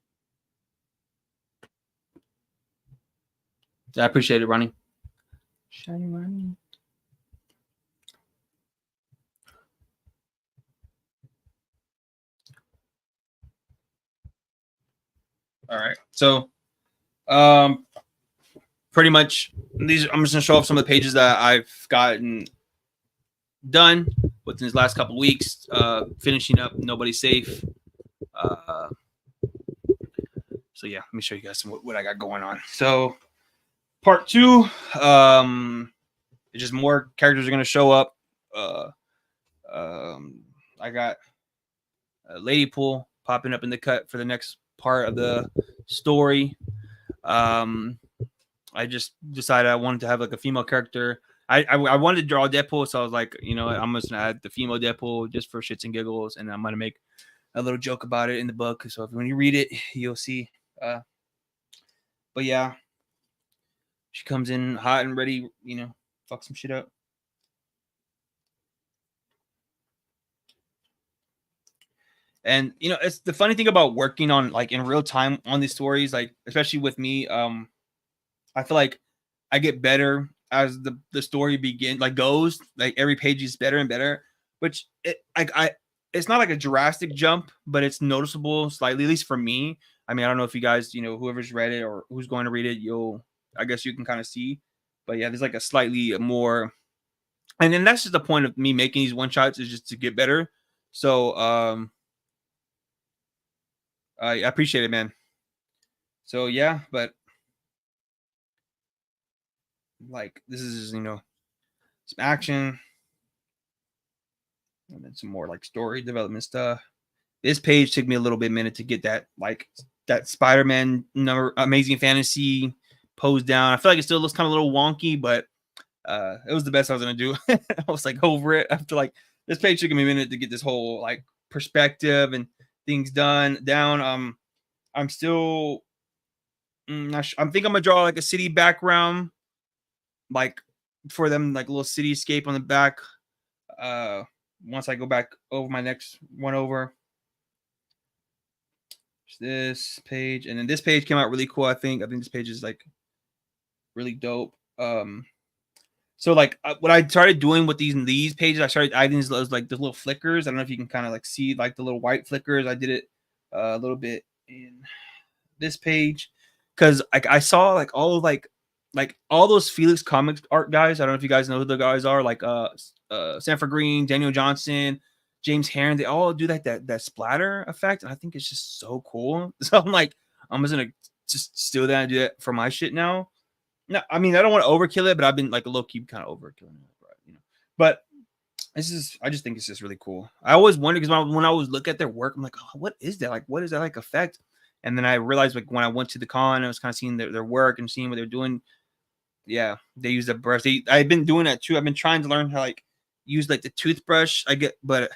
I appreciate it, Ronnie. Shiny Ronnie. All right. So, pretty much these. I'm just gonna show off some of the pages that I've gotten done within these last couple of weeks. Finishing up Nobody's Safe. So yeah, let me show you guys what I got going on. So, part 2. It's just more characters are gonna show up. I got Ladypool popping up in the cut for the next part of the story. I just decided I wanted to have like a female character. I wanted to draw Deadpool, so I was like, you know, I'm just gonna add the female Deadpool just for shits and giggles, and I'm gonna make a little joke about it in the book. So if when you read it, you'll see. But yeah, she comes in hot and ready, you know, fuck some shit up. And you know, it's the funny thing about working on like in real time on these stories, like especially with me, I feel like I get better as the story goes. Like every page is better and better, which it's not like a drastic jump, but it's noticeable slightly, at least for me. I mean, I don't know if you guys, you know, whoever's read it or who's going to read it, I guess you can kind of see. But yeah, there's like a slightly more, and then that's just the point of me making these one shots is just to get better. So I appreciate it, man. So yeah, but like this is, you know, some action and then some more like story development stuff. This page took me a little bit minute to get that Spider-Man number Amazing Fantasy pose down. I feel like it still looks kind of a little wonky, but it was the best I was gonna do. I was like over it after like this page took me a minute to get this whole like perspective and things down. I'm still not sure. I'm think I'm gonna draw like a city background, like for them, like a little cityscape on the back. Once I go back over my next one over. This page, and then this page came out really cool. I think this page is like really dope. So like what I started doing with these pages, I started adding these like the little flickers. I don't know if you can kind of like see like the little white flickers. I did it a little bit in this page because like I saw like all of like all those Felix Comics art guys. I don't know if you guys know who the guys are, like Sanford Green, Daniel Johnson, James Herron. They all do that splatter effect, and I think it's just so cool. So I'm like, I'm just gonna just steal that and do that for my shit now. No, I mean I don't want to overkill it, but I've been like a low key kind of overkilling it, you know. But I just think it's just really cool. I always wondered because when I was looking at their work, I'm like, oh, what is that? Like, what is that like effect? And then I realized like when I went to the con, I was kind of seeing their work and seeing what they're doing. Yeah, they use the brush. I've been doing that too. I've been trying to learn how like use like the toothbrush. But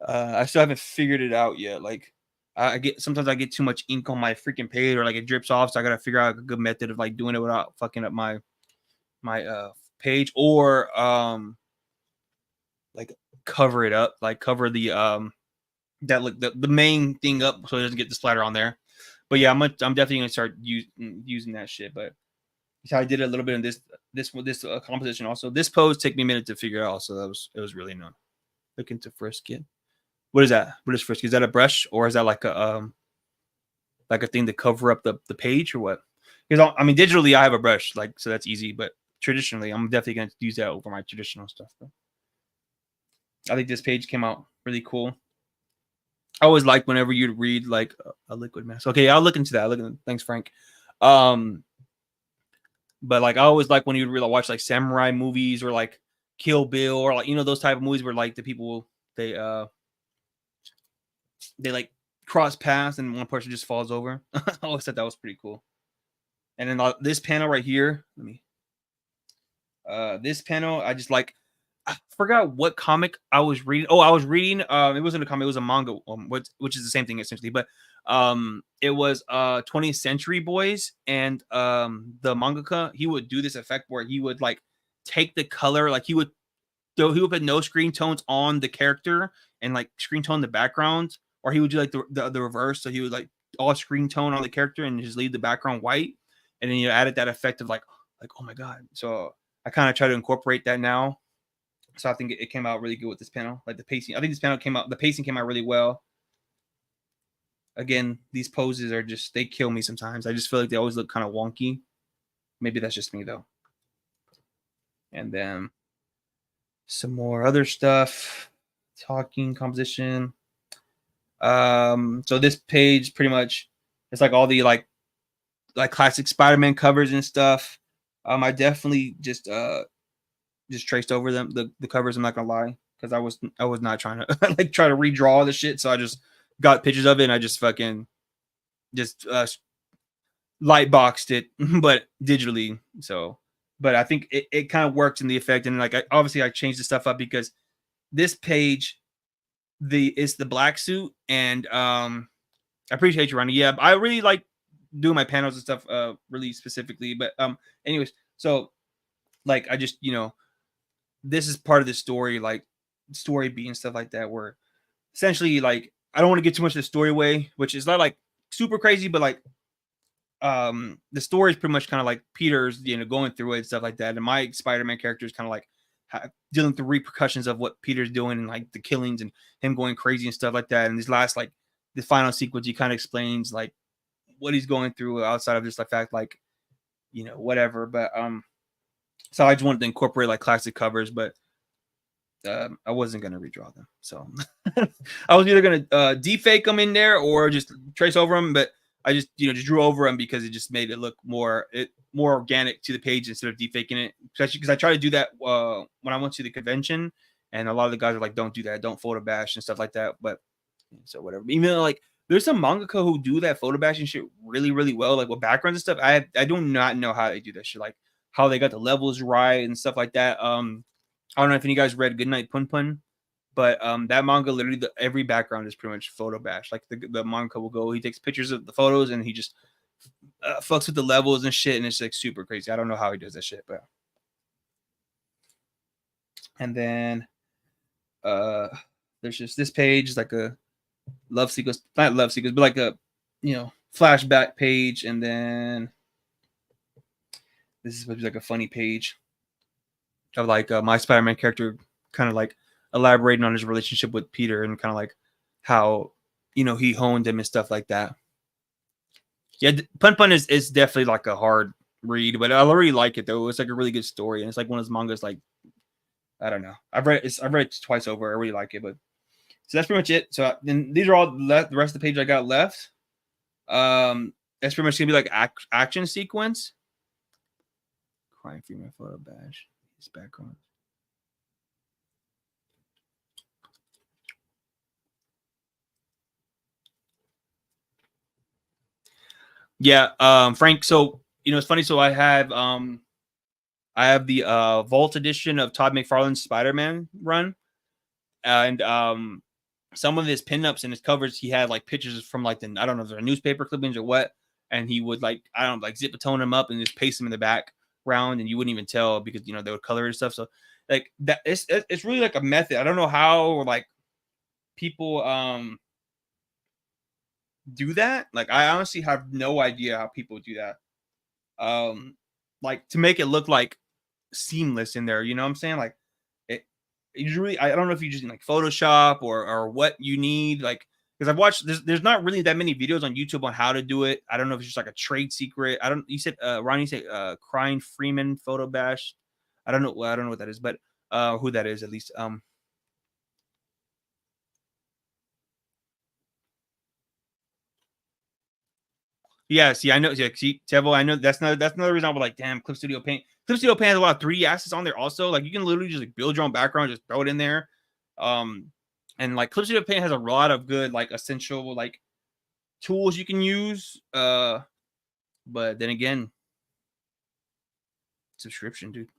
I still haven't figured it out yet. Like sometimes I get too much ink on my freaking page or like it drips off. So I gotta figure out a good method of like doing it without fucking up my page, or like cover it up, like cover the that look the main thing up so it doesn't get the splatter on there. But yeah, I'm definitely gonna start using that shit. But so I did a little bit in this composition also. This pose took me a minute to figure out, so it was really known. Look into Frisket. What is that? What is Frisket? Is that a brush, or is that like a thing to cover up the page, or what? Because I mean, digitally I have a brush, like, so that's easy. But traditionally, I'm definitely gonna use that over my traditional stuff. But I think this page came out really cool. I always like whenever you'd read like a liquid mask. Okay, I'll look into that. Thanks, Frank. But like I always like when you'd really watch like samurai movies or like Kill Bill or like, you know, those type of movies where like the people they like cross paths and one person just falls over. I always thought that was pretty cool. And then this panel right here, this panel, I just like, I forgot what comic I was reading. Oh, I was reading. It wasn't a comic; it was a manga, which is the same thing essentially. But it was 20th Century Boys, and the mangaka, he would do this effect where he would like take the color, like he would put no screen tones on the character and like screen tone the background, or he would do like the reverse. So he would like all screen tone on the character and just leave the background white, and then you added that effect of like oh my god. So I kind of try to incorporate that now. So I think it came out really good with this panel. Like the pacing, I think this panel the pacing came out really well. Again, these poses are just, they kill me sometimes. I just feel like they always look kind of wonky. Maybe that's just me though. And then some more other stuff, talking composition. So this page pretty much, it's like all the like classic Spider-Man covers and stuff. I definitely just traced over them the covers. I'm not gonna lie, because I was not trying to like try to redraw the shit. So I just got pictures of it and I just fucking just light boxed it, but digitally. So, but I think it kind of worked in the effect. And like obviously I changed the stuff up because this page it's the black suit, and I appreciate you, Ronnie. Yeah, I really like doing my panels and stuff really specifically. But anyways, so like I just, you know, this is part of the story, like story beat and stuff like that, where essentially like I don't want to get too much of the story away, which is not like super crazy, but like the story is pretty much kind of like Peter's, you know, going through it and stuff like that, and my Spider-Man character is kind of like dealing with the repercussions of what Peter's doing and like the killings and him going crazy and stuff like that. And this last, like the final sequence, he kind of explains like what he's going through outside of just the fact, like, you know, whatever. But so I just wanted to incorporate like classic covers, but I wasn't gonna redraw them. So I was either gonna defake them in there or just trace over them, but I just, you know, just drew over them because it just made it look more organic to the page instead of defaking it. Especially because I try to do that when I went to the convention, and a lot of the guys are like, "Don't do that, don't photo bash and stuff like that." But so whatever. Even though, like, there's some mangaka who do that photo bashing shit really, really well, like with backgrounds and stuff. I do not know how they do that shit, like how they got the levels right and stuff like that. I don't know if you guys read Goodnight Punpun, but that manga literally every background is pretty much photo bash. Like the manga will go, he takes pictures of the photos and he just fucks with the levels and shit, and it's like super crazy. I don't know how he does that shit, but and then there's just this page, like a love sequence, not love sequence, but like a, you know, flashback page, and then this is like a funny page of like my Spider-Man character kind of like elaborating on his relationship with Peter and kind of like how, you know, he honed him and stuff like that. Yeah, Punpun is definitely like a hard read, but I really like it though. It's like a really good story, and it's like one of those mangas, like, I don't know. I've read it twice over. I really like it, but so that's pretty much it. So then these are all the rest of the page I got left. That's pretty much gonna be like action sequence. Crying for my photo bash. His background. Yeah, Frank. So, you know, it's funny. So I have the Vault edition of Todd McFarlane's Spider-Man run, and some of his pinups and his covers, he had like pictures from like I don't know if they're newspaper clippings or what, and he would like, I don't know, like zip tone them up and just paste them in the back. background and you wouldn't even tell because they would color and stuff. So like that, it's really like a method. I don't know how like people do that. Like I honestly have no idea how people do that. Like to make it look like seamless in there. You know what I'm saying? Like you really, I don't know if you're using like Photoshop or what you need, like because I've watched there's not really that many videos on YouTube on how to do it. I don't know if it's just like a trade secret. I don't you said Ronnie said Crying Freeman Photo Bash. I don't know what that is, but who that is at least. Yeah, see, I know. Yeah, see, Tevo, I know that's another reason I'm like, damn, Clip Studio Paint. Clip Studio Paint has a lot of 3D assets on there also. Like you can literally just like build your own background, just throw it in there. And like Clip Studio Paint has a lot of good like essential like tools you can use. But then again, subscription, dude.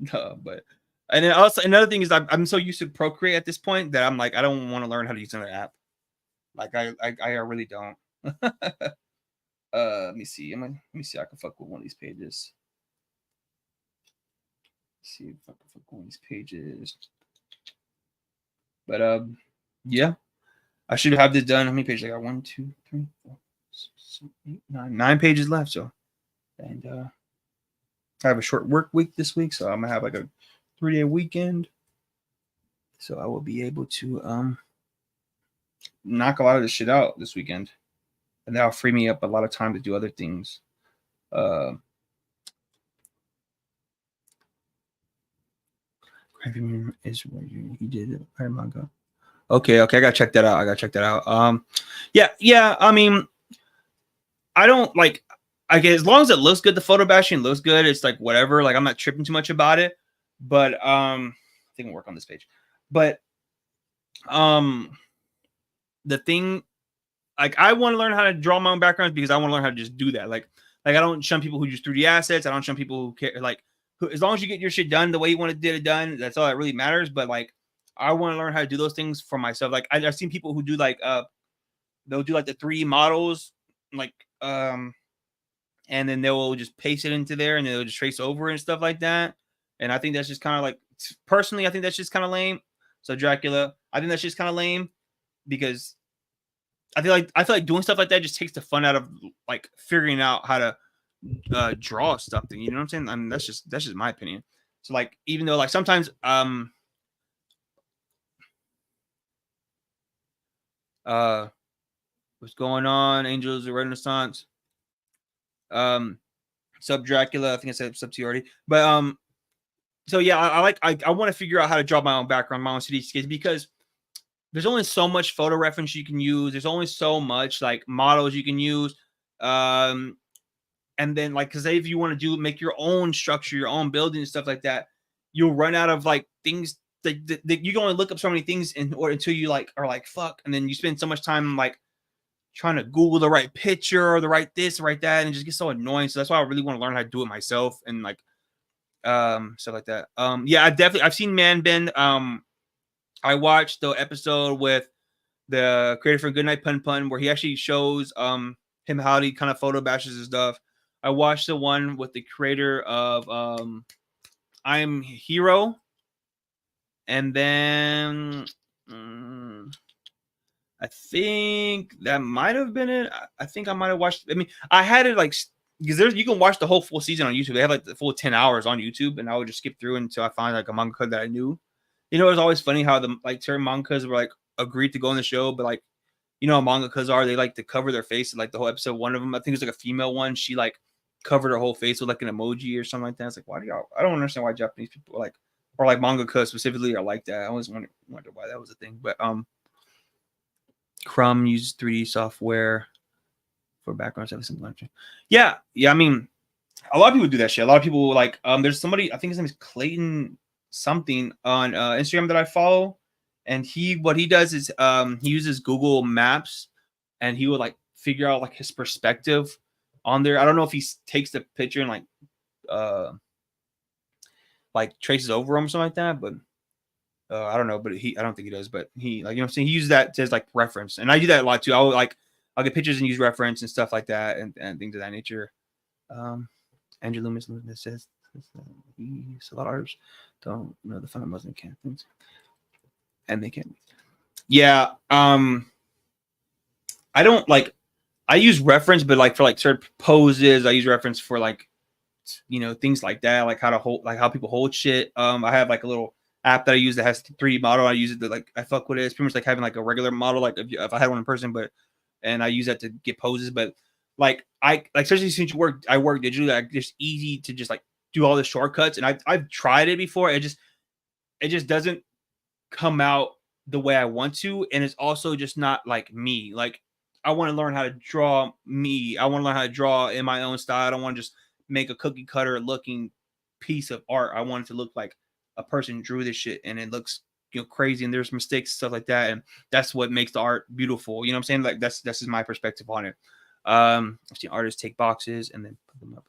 No, but and then also another thing is I'm so used to Procreate at this point that I'm like I don't want to learn how to use another app. Like I really don't. Let me see. Let me see. I can fuck with one of these pages. Let's see if I can fuck with one of these pages. But yeah, I should have this done. How many pages I got? 1, 2, 3, 4, 6, 7, 8, 9. 9 pages left. So, and I have a short work week this week, so I'm gonna have like a 3-day weekend. So I will be able to knock a lot of this shit out this weekend, and that'll free me up a lot of time to do other things. Is where he did it. Manga. Okay, I gotta check that out. Yeah. I mean, I don't like. I guess as long as it looks good, the photo bashing looks good. It's like whatever. Like I'm not tripping too much about it. But I think I'll work on this page. But the thing, like I want to learn how to draw my own backgrounds because I want to learn how to just do that. Like I don't shun people who just 3D assets. I don't shun people who care. Like as long as you get your shit done the way you want to get it done, that's all that really matters. But like I want to learn how to do those things for myself. Like I've seen people who do like they'll do like the 3D models, like and then they'll just paste it into there and they'll just trace over and stuff like that. And I think that's just kind of like personally, I think that's just kind of lame. So Dracula, I think that's just kind of lame because I feel like doing stuff like that just takes the fun out of like figuring out how to draw something. You know what I'm saying? I mean, that's just my opinion. So like, even though like sometimes what's going on? Angels of Renaissance. Sub Dracula. I think I said sub to you already. But so yeah, I want to figure out how to draw my own background, my own cityscapes because there's only so much photo reference you can use. There's only so much like models you can use. And then like, cause if you want to make your own structure, your own building and stuff like that, you'll run out of like things that you can only look up so many things until you like are like, fuck. And then you spend so much time like trying to Google the right picture or the right this, right that. And it just gets so annoying. So that's why I really want to learn how to do it myself and like, stuff like that. Yeah, I've seen Man Bend. I watched the episode with the creator for Goodnight Pun Pun where he actually shows him how he kind of photo bashes and stuff. I watched the one with the creator of I'm Hero, and then I think that might have been it. I think I might have watched. I mean, I had it like because you can watch the whole full season on YouTube. They have like the full 10 hours on YouTube, and I would just skip through until I find like a manga that I knew. You know, it was always funny how the like certain mangas were like agreed to go on the show, but like you know how mangakas are, they like to cover their face. Like the whole episode, one of them, I think it was like a female one. She like covered her whole face with like an emoji or something like that. It's like, why do y'all? I don't understand why Japanese people like or like mangaka specifically are like that. I always wonder why that was a thing. But Crumb uses 3D software for background stuff. Yeah. I mean, a lot of people do that shit. A lot of people like there's somebody, I think his name is Clayton something on Instagram that I follow, and what he does is he uses Google Maps and he would like figure out like his perspective on there. I don't know if he takes the picture and like traces over him or something like that, but I don't know, but I don't think he does, but he like, you know what I'm saying? He uses that as like reference, and I do that a lot too. I'll get pictures and use reference and stuff like that and things of that nature. Andrew Loomis says he's a lot of artists don't know the fundamentals and can't things, and they can't. Yeah. I don't like. I use reference, but like for like certain poses, I use reference for like, things like that, like how to hold, like how people hold shit. I have like a little app that I use that has 3D model. I use it to like, I fuck with it. It's pretty much like having like a regular model, like if I had one in person, and I use that to get poses. But like especially since I work digitally, like it's easy to just like do all the shortcuts. And I've tried it before. It just doesn't come out the way I want to, and it's also just not like me. Like I want to learn how to draw me. I want to learn how to draw in my own style. I don't want to just make a cookie cutter looking piece of art. I want it to look like a person drew this shit and it looks crazy and there's mistakes, stuff like that. And that's what makes the art beautiful. You know what I'm saying? Like that's just my perspective on it. I've seen artists take boxes and then put them up.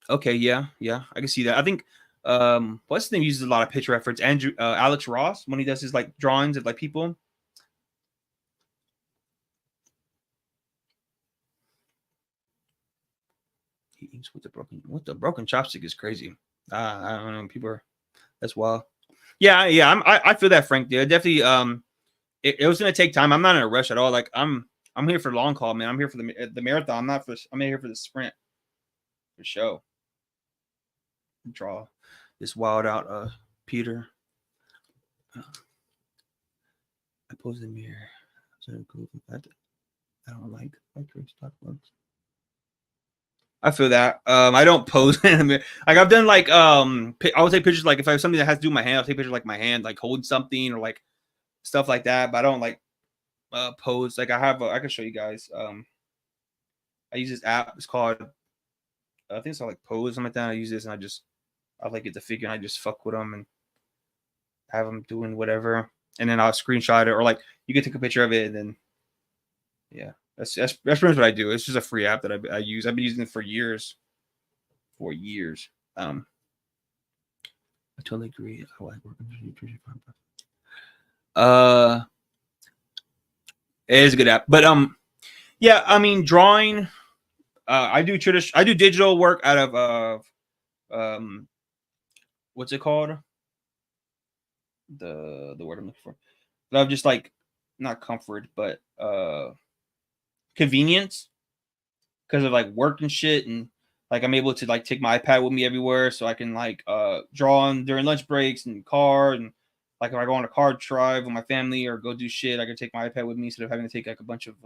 Okay, yeah, I can see that. I think what's his name uses a lot of picture reference. Andrew Alex Ross, when he does his like drawings of like people. He eats with the broken chopstick is crazy. I don't know. People are that's wild. Yeah. I feel that, Frank. Dude. Definitely. It was gonna take time. I'm not in a rush at all. Like I'm here for the long haul, man. I'm here for the marathon. I'm here for the sprint. For show. Draw this wild out Peter. I posed the mirror. So cool. I don't like stock bugs. I feel that. I don't pose in the mirror. Like I've done like I would take pictures like if I have something that has to do with my hand, I'll take pictures like my hand, like holding something or like stuff like that. But I don't like pose. Like I can show you guys. I use this app. It's called I think it's called like Pose, something like that. I use this and I like get the figure and I just fuck with them and have them doing whatever. And then I'll screenshot it or like you can take a picture of it and then yeah. That's pretty much what I do. It's just a free app that I use. I've been using it for years. I totally agree. I like working. It is a good app, but yeah. I mean, drawing. I do digital work out of what's it called? The word I'm looking for. But I'm just like not comfort, but convenience because of like work and shit, and like I'm able to like take my iPad with me everywhere so I can like draw on during lunch breaks and car, and like if I go on a car drive with my family or go do shit, I can take my iPad with me instead of having to take like a bunch of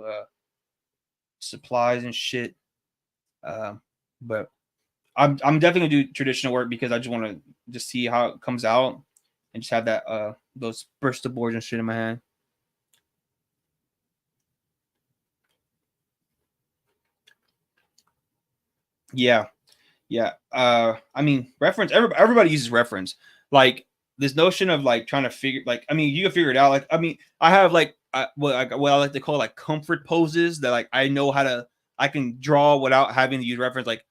supplies and shit. But I'm definitely gonna do traditional work because I just want to just see how it comes out and just have that those Bristol boards and shit in my hand. Yeah. I mean, reference. Everybody uses reference. Like this notion of like trying to figure. Like, I mean, you can figure it out. Like, I mean, I have like what I like to call like comfort poses that like I know how to. I can draw without having to use reference. Like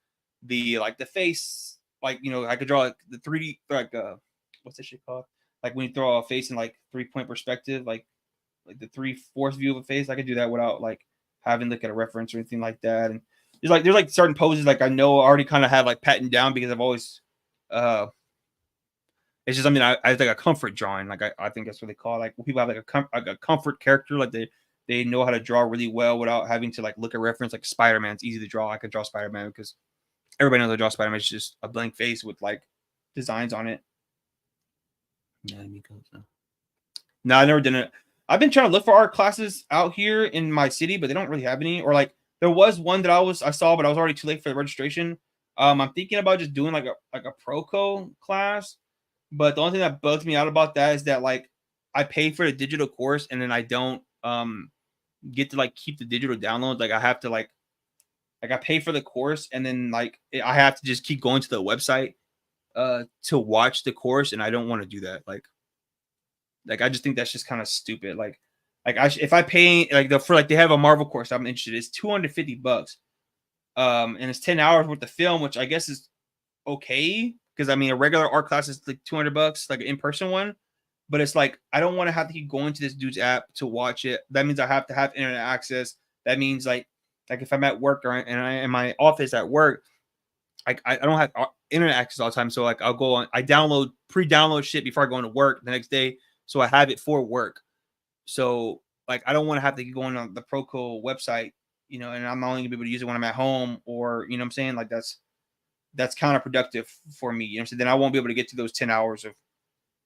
the face. Like I could draw like the 3D like what's this shit called? Like when you throw a face in like 3-point perspective, like the 3/4 view of a face. I could do that without like having to look at a reference or anything like that. And there's like certain poses like I know I already kind of have like patterned down because I've always it's just something I like a comfort drawing. Like I think that's what they call it. Like when people have like a comfort character, like they know how to draw really well without having to like look at reference. Like Spider-Man, it's easy to draw. I could draw Spider-Man because everybody knows how to draw Spider-Man. It's just a blank face with like designs on it. Yeah, no, I never did it. I've been trying to look for art classes out here in my city, but they don't really have any. Or like there was one that I saw, but I was already too late for the registration. I'm thinking about just doing like a Proco class, but the only thing that bugs me out about that is that like I pay for the digital course and then I don't get to like keep the digital downloads. Like I have to like I pay for the course and then like I have to just keep going to the website to watch the course, and I don't want to do that. Like I just think that's just kind of stupid. Like if I pay like they have a Marvel course I'm interested, it's $250. And it's 10 hours worth of film, which I guess is okay because I mean a regular art class is like $200, like an in-person one. But it's like I don't want to have to keep going to this dude's app to watch it. That means I have to have internet access. That means like like if I'm at work or and I in my office at work, like I don't have internet access all the time. So like I'll go on, I pre-download shit before I go into work the next day. So I have it for work. So like I don't want to have to go on the Proco website, and I'm only gonna be able to use it when I'm at home, or what I'm saying, like that's counterproductive for me. So then I won't be able to get to those 10 hours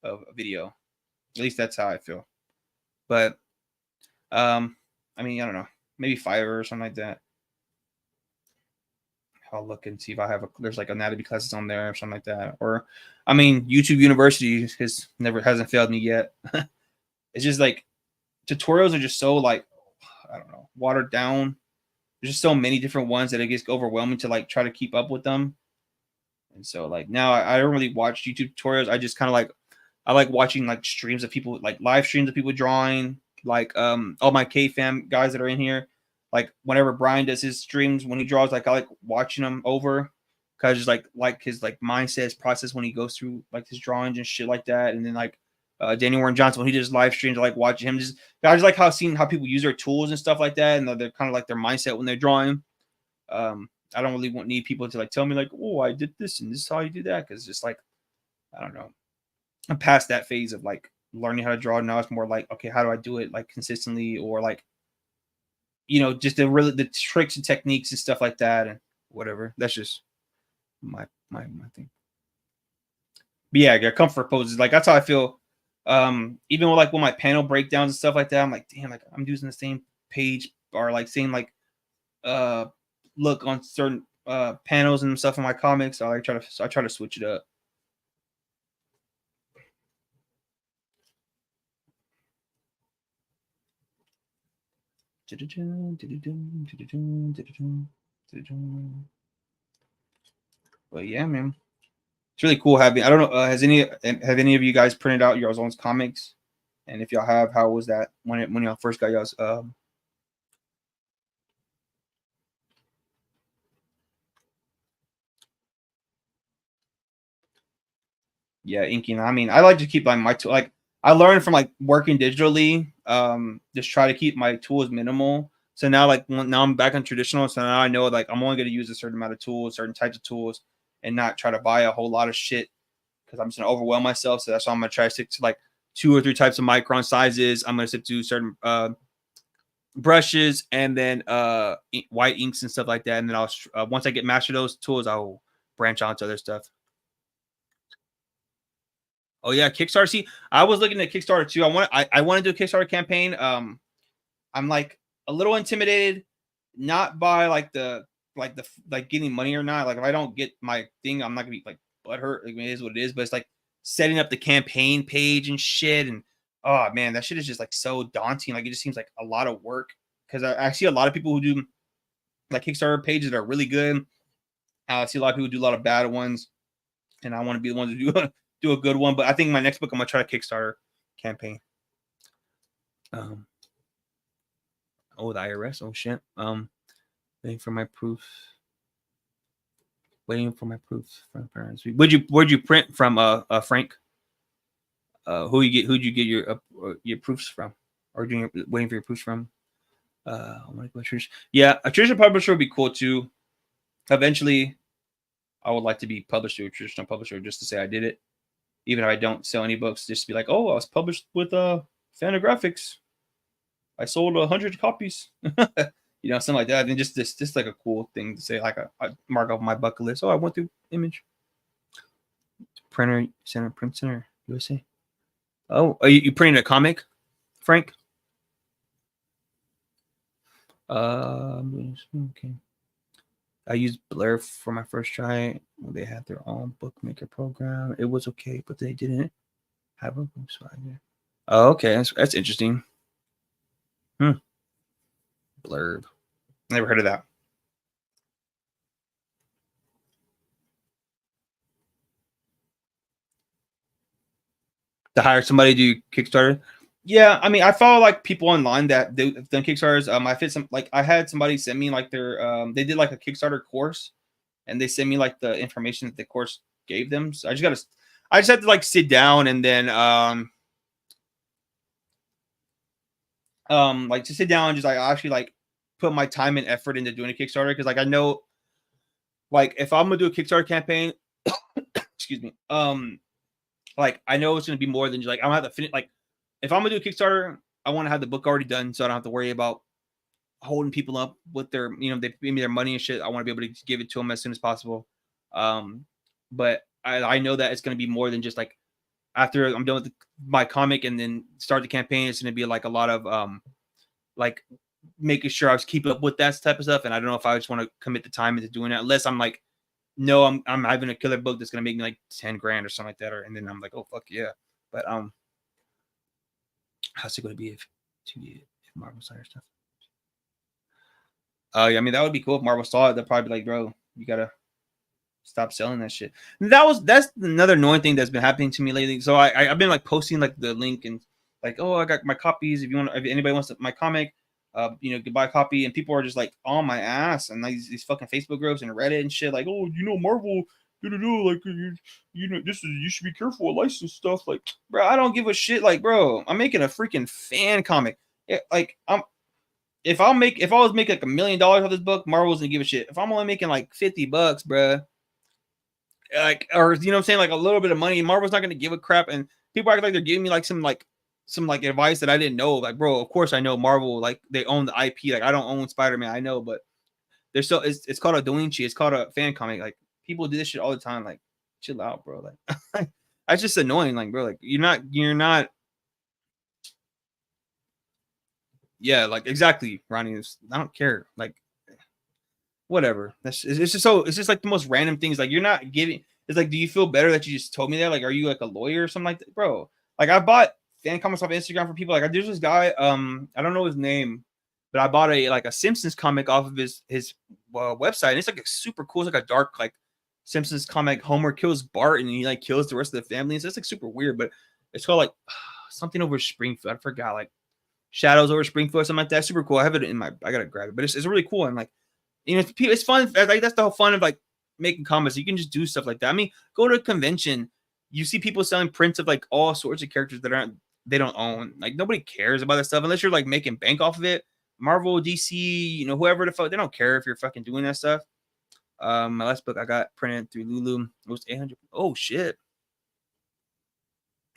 of video. At least that's how I feel. But I mean, I don't know, maybe Fiverr or something like that. I'll look and see if I have there's like anatomy classes on there or something like that. Or I mean, YouTube University hasn't failed me yet. It's just like tutorials are just so like, I don't know, watered down. There's just so many different ones that it gets overwhelming to like try to keep up with them. And so like now I don't really watch YouTube tutorials. I just kind of like, I like watching like streams of people, like live streams of people drawing, like all my K-fam guys that are in here. Like whenever Brian does his streams when he draws, like I like watching them over because I just like his like mindset, his process when he goes through like his drawings and shit like that. And then like Danny Warren Johnson, when he does live streams, I like watching him. I just like seeing how people use their tools and stuff like that, and they're kind of like their mindset when they're drawing. I don't really need people to like tell me like, oh, I did this and this is how you do that, because just like, I don't know, I'm past that phase of like learning how to draw. Now it's more like, okay, how do I do it like consistently, or like, just the tricks and techniques and stuff like that and whatever. That's just my thing. But yeah, comfort poses, like that's how I feel. Even with my panel breakdowns and stuff like that, I'm like, damn, like I'm using the same page or like same like look on certain panels and stuff in my comics. I try to switch it up. But yeah, man, it's really cool having. I don't know. Have any of you guys printed out your own comics? And if y'all have, how was that when y'all first got y'all's? Yeah, inking. I mean, I like to keep like my tool. Like I learned from like working digitally. Just try to keep my tools minimal. So now, now I'm back on traditional. So now I know like I'm only going to use a certain amount of tools, certain types of tools, and not try to buy a whole lot of shit because I'm just gonna overwhelm myself. So that's why I'm gonna try to stick to like 2 or 3 types of micron sizes. I'm gonna stick to certain brushes and then white inks and stuff like that. And then I'll once I get master those tools, I'll branch out to other stuff. Oh yeah, Kickstarter. See, I was looking at Kickstarter too. I want to do a Kickstarter campaign. I'm like a little intimidated, not by like getting money or not. Like if I don't get my thing, I'm not gonna be like butthurt. Like, it is what it is. But it's like setting up the campaign page and shit. And oh man, that shit is just like so daunting. Like it just seems like a lot of work, because I see a lot of people who do like Kickstarter pages that are really good. I see a lot of people do a lot of bad ones, and I want to be the one to do a good one. But I think my next book, I'm gonna try a Kickstarter campaign. Oh, the IRS. Oh shit. Waiting for my proof. Waiting for my proof from parents. Where'd you print from? Frank. Who'd you get your proofs from, or waiting for your proofs from? Yeah, a traditional publisher would be cool too. Eventually, I would like to be published to a traditional publisher just to say I did it, even if I don't sell any books. Just to be like, oh, I was published with Fantagraphics. I sold 100 copies. Something like that. And just like a cool thing to say, like I mark off my bucket list. Oh, I went through Image. Print Center, USA. Oh, are you printing a comic, Frank? Okay. I used Blur for my first try. They had their own bookmaker program. It was okay, but they didn't have a book swagger. Oh, okay. That's interesting. Blurb. Never heard of that. To hire somebody to do Kickstarter. Yeah, I mean, I follow like people online that do done Kickstarters. I had somebody send me like their they did like a Kickstarter course, and they sent me like the information that the course gave them. So I just had to like sit down and then like to sit down and just like actually like put my time and effort into doing a Kickstarter, because like I know, like if I'm gonna do a Kickstarter campaign, excuse me, like I know it's gonna be more than just like I'm gonna have to finish. Like if I'm gonna do a Kickstarter, I want to have the book already done, so I don't have to worry about holding people up with their, they pay me their money and shit. I want to be able to give it to them as soon as possible. But I know that it's gonna be more than just like after I'm done with my comic and then start the campaign. It's gonna be like a lot of like making sure I was keeping up with that type of stuff. And I don't know if I just want to commit the time into doing that, unless I'm like, no, I'm having a killer book that's gonna make me like 10 grand or something like that, or and then I'm like, oh fuck yeah. But how's it gonna be if Marvel saw your stuff? Yeah, I mean that would be cool if Marvel saw it. They'd probably be like, bro, you gotta stop selling that shit. And that's another annoying thing that's been happening to me lately. So I've been like posting like the link and like, oh, I got my copies. If anybody wants my comic, goodbye copy. And people are just like on my ass and like these fucking Facebook groups and Reddit and shit. Like, oh, Marvel, like you should be careful with license stuff. Like, bro, I don't give a shit. Like, bro, I'm making a freaking fan comic. Like, if I was making like $1 million off this book, Marvel's gonna give a shit. If I'm only making like $50, bro, like, or you know what I'm saying, like a little bit of money, Marvel's not gonna give a crap. And people act like they're giving me like some advice that I didn't know. Like, bro, of course I know Marvel, like they own the IP. Like I don't own Spider-Man, I know, but they're still it's called a doujinshi, it's called a fan comic. Like people do this shit all the time. Like, chill out, bro. Like that's just annoying. Like, bro, like you're not yeah, like exactly, Ronnie. I don't care. Like whatever. It's just like the most random things. Like you're not giving. It's like, do you feel better that you just told me that? Like, are you like a lawyer or something like that, bro? Like I bought fan comics off Instagram for people. Like there's this guy. I don't know his name, but I bought a Simpsons comic off of his website, and it's like a super cool. It's like a dark like Simpsons comic. Homer kills Bart, and he like kills the rest of the family. And so it's like super weird, but it's called like something over Springfield. I forgot, like Shadows over Springfield or something like that. Super cool. I have it in my. I gotta grab it, but it's really cool. And like, it's fun. Like that's the whole fun of like making comics. You can just do stuff like that. I mean, go to a convention, you see people selling prints of like all sorts of characters that they don't own. Like nobody cares about that stuff unless you're like making bank off of it. Marvel, DC, whoever the fuck, they don't care if you're fucking doing that stuff. My last book I got printed through Lulu. It was 800. Oh shit.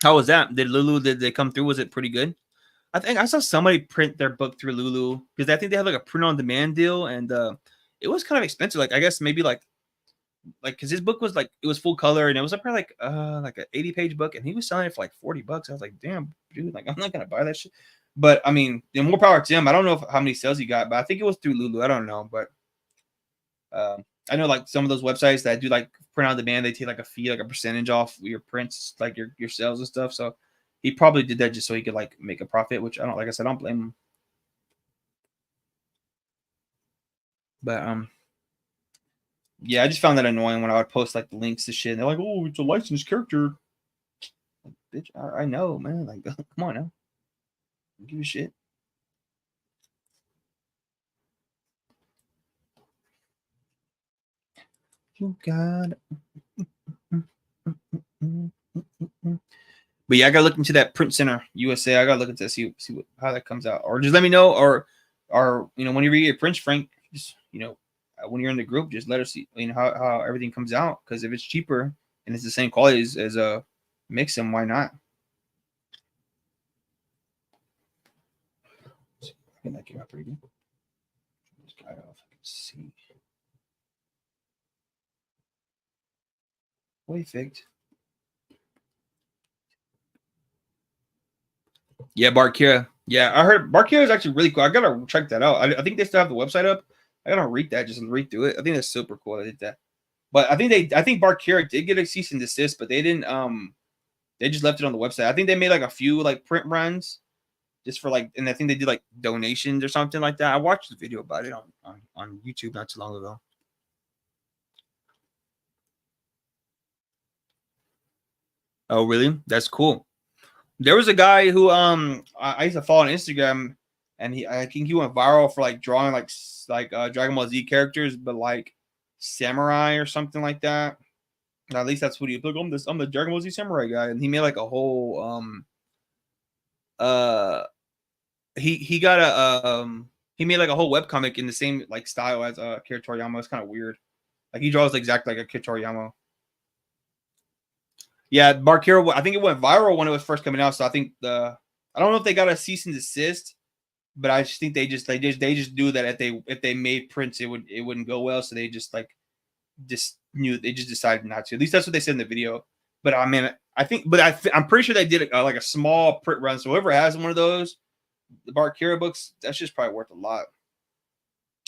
How was that? Did they come through? Was it pretty good? I think I saw somebody print their book through Lulu because I think they had like a print on demand deal, and it was kind of expensive. Like I guess maybe like because his book was like it was full color and it was probably like an 80-page book, and he was selling it for like $40. I was like, damn, dude, like I'm not gonna buy that shit. But I mean, more power to him. I don't know how many sales he got, but I think it was through Lulu. I don't know, but I know like some of those websites that do like print on demand, they take like a fee, like a percentage off your prints, like your sales and stuff. So he probably did that just so he could like make a profit, which I don't, like I said, I don't blame him. But yeah, I just found that annoying when I would post like the links to shit. And they're like, "Oh, it's a licensed character." Like, bitch, I know, man. Like, come on now, don't give a shit. You got. But yeah, I gotta look into that Print Center USA. I gotta look into that, see how that comes out, or just let me know, or when you read your prints, Frank, just when you're in the group, just let us see how everything comes out. Because if it's cheaper and it's the same quality as a mix them, why not? I think that came out pretty good. This guy off, I can see. Way faked. Yeah, Barkira. Yeah, I heard Barkira is actually really cool. I gotta check that out. I think they still have the website up. I gotta read that, just read through it. I think that's super cool. I did that. But I think Barkira did get a cease and desist, but they didn't they just left it on the website. I think they made like a few like print runs just for like, and I think they did like donations or something like that. I watched the video about it on YouTube not too long ago. Oh, really? That's cool. There was a guy who I used to follow on Instagram, and I think he went viral for like drawing like Dragon Ball Z characters, but like samurai or something like that. At least that's what he look. I'm the Dragon Ball Z samurai guy, and he made like a whole he got He made like a whole webcomic in the same like style as Akira Toriyama. It's kind of weird. Like he draws exactly like Akira Toriyama. Yeah, Barkira, I think it went viral when it was first coming out. So I think I don't know if they got a cease and desist, but I just think they just do that if they made prints, it wouldn't go well. So they just they just decided not to. At least that's what they said in the video. But I mean, I'm pretty sure they did like a small print run. So whoever has one of those, the Barkira books, that's just probably worth a lot.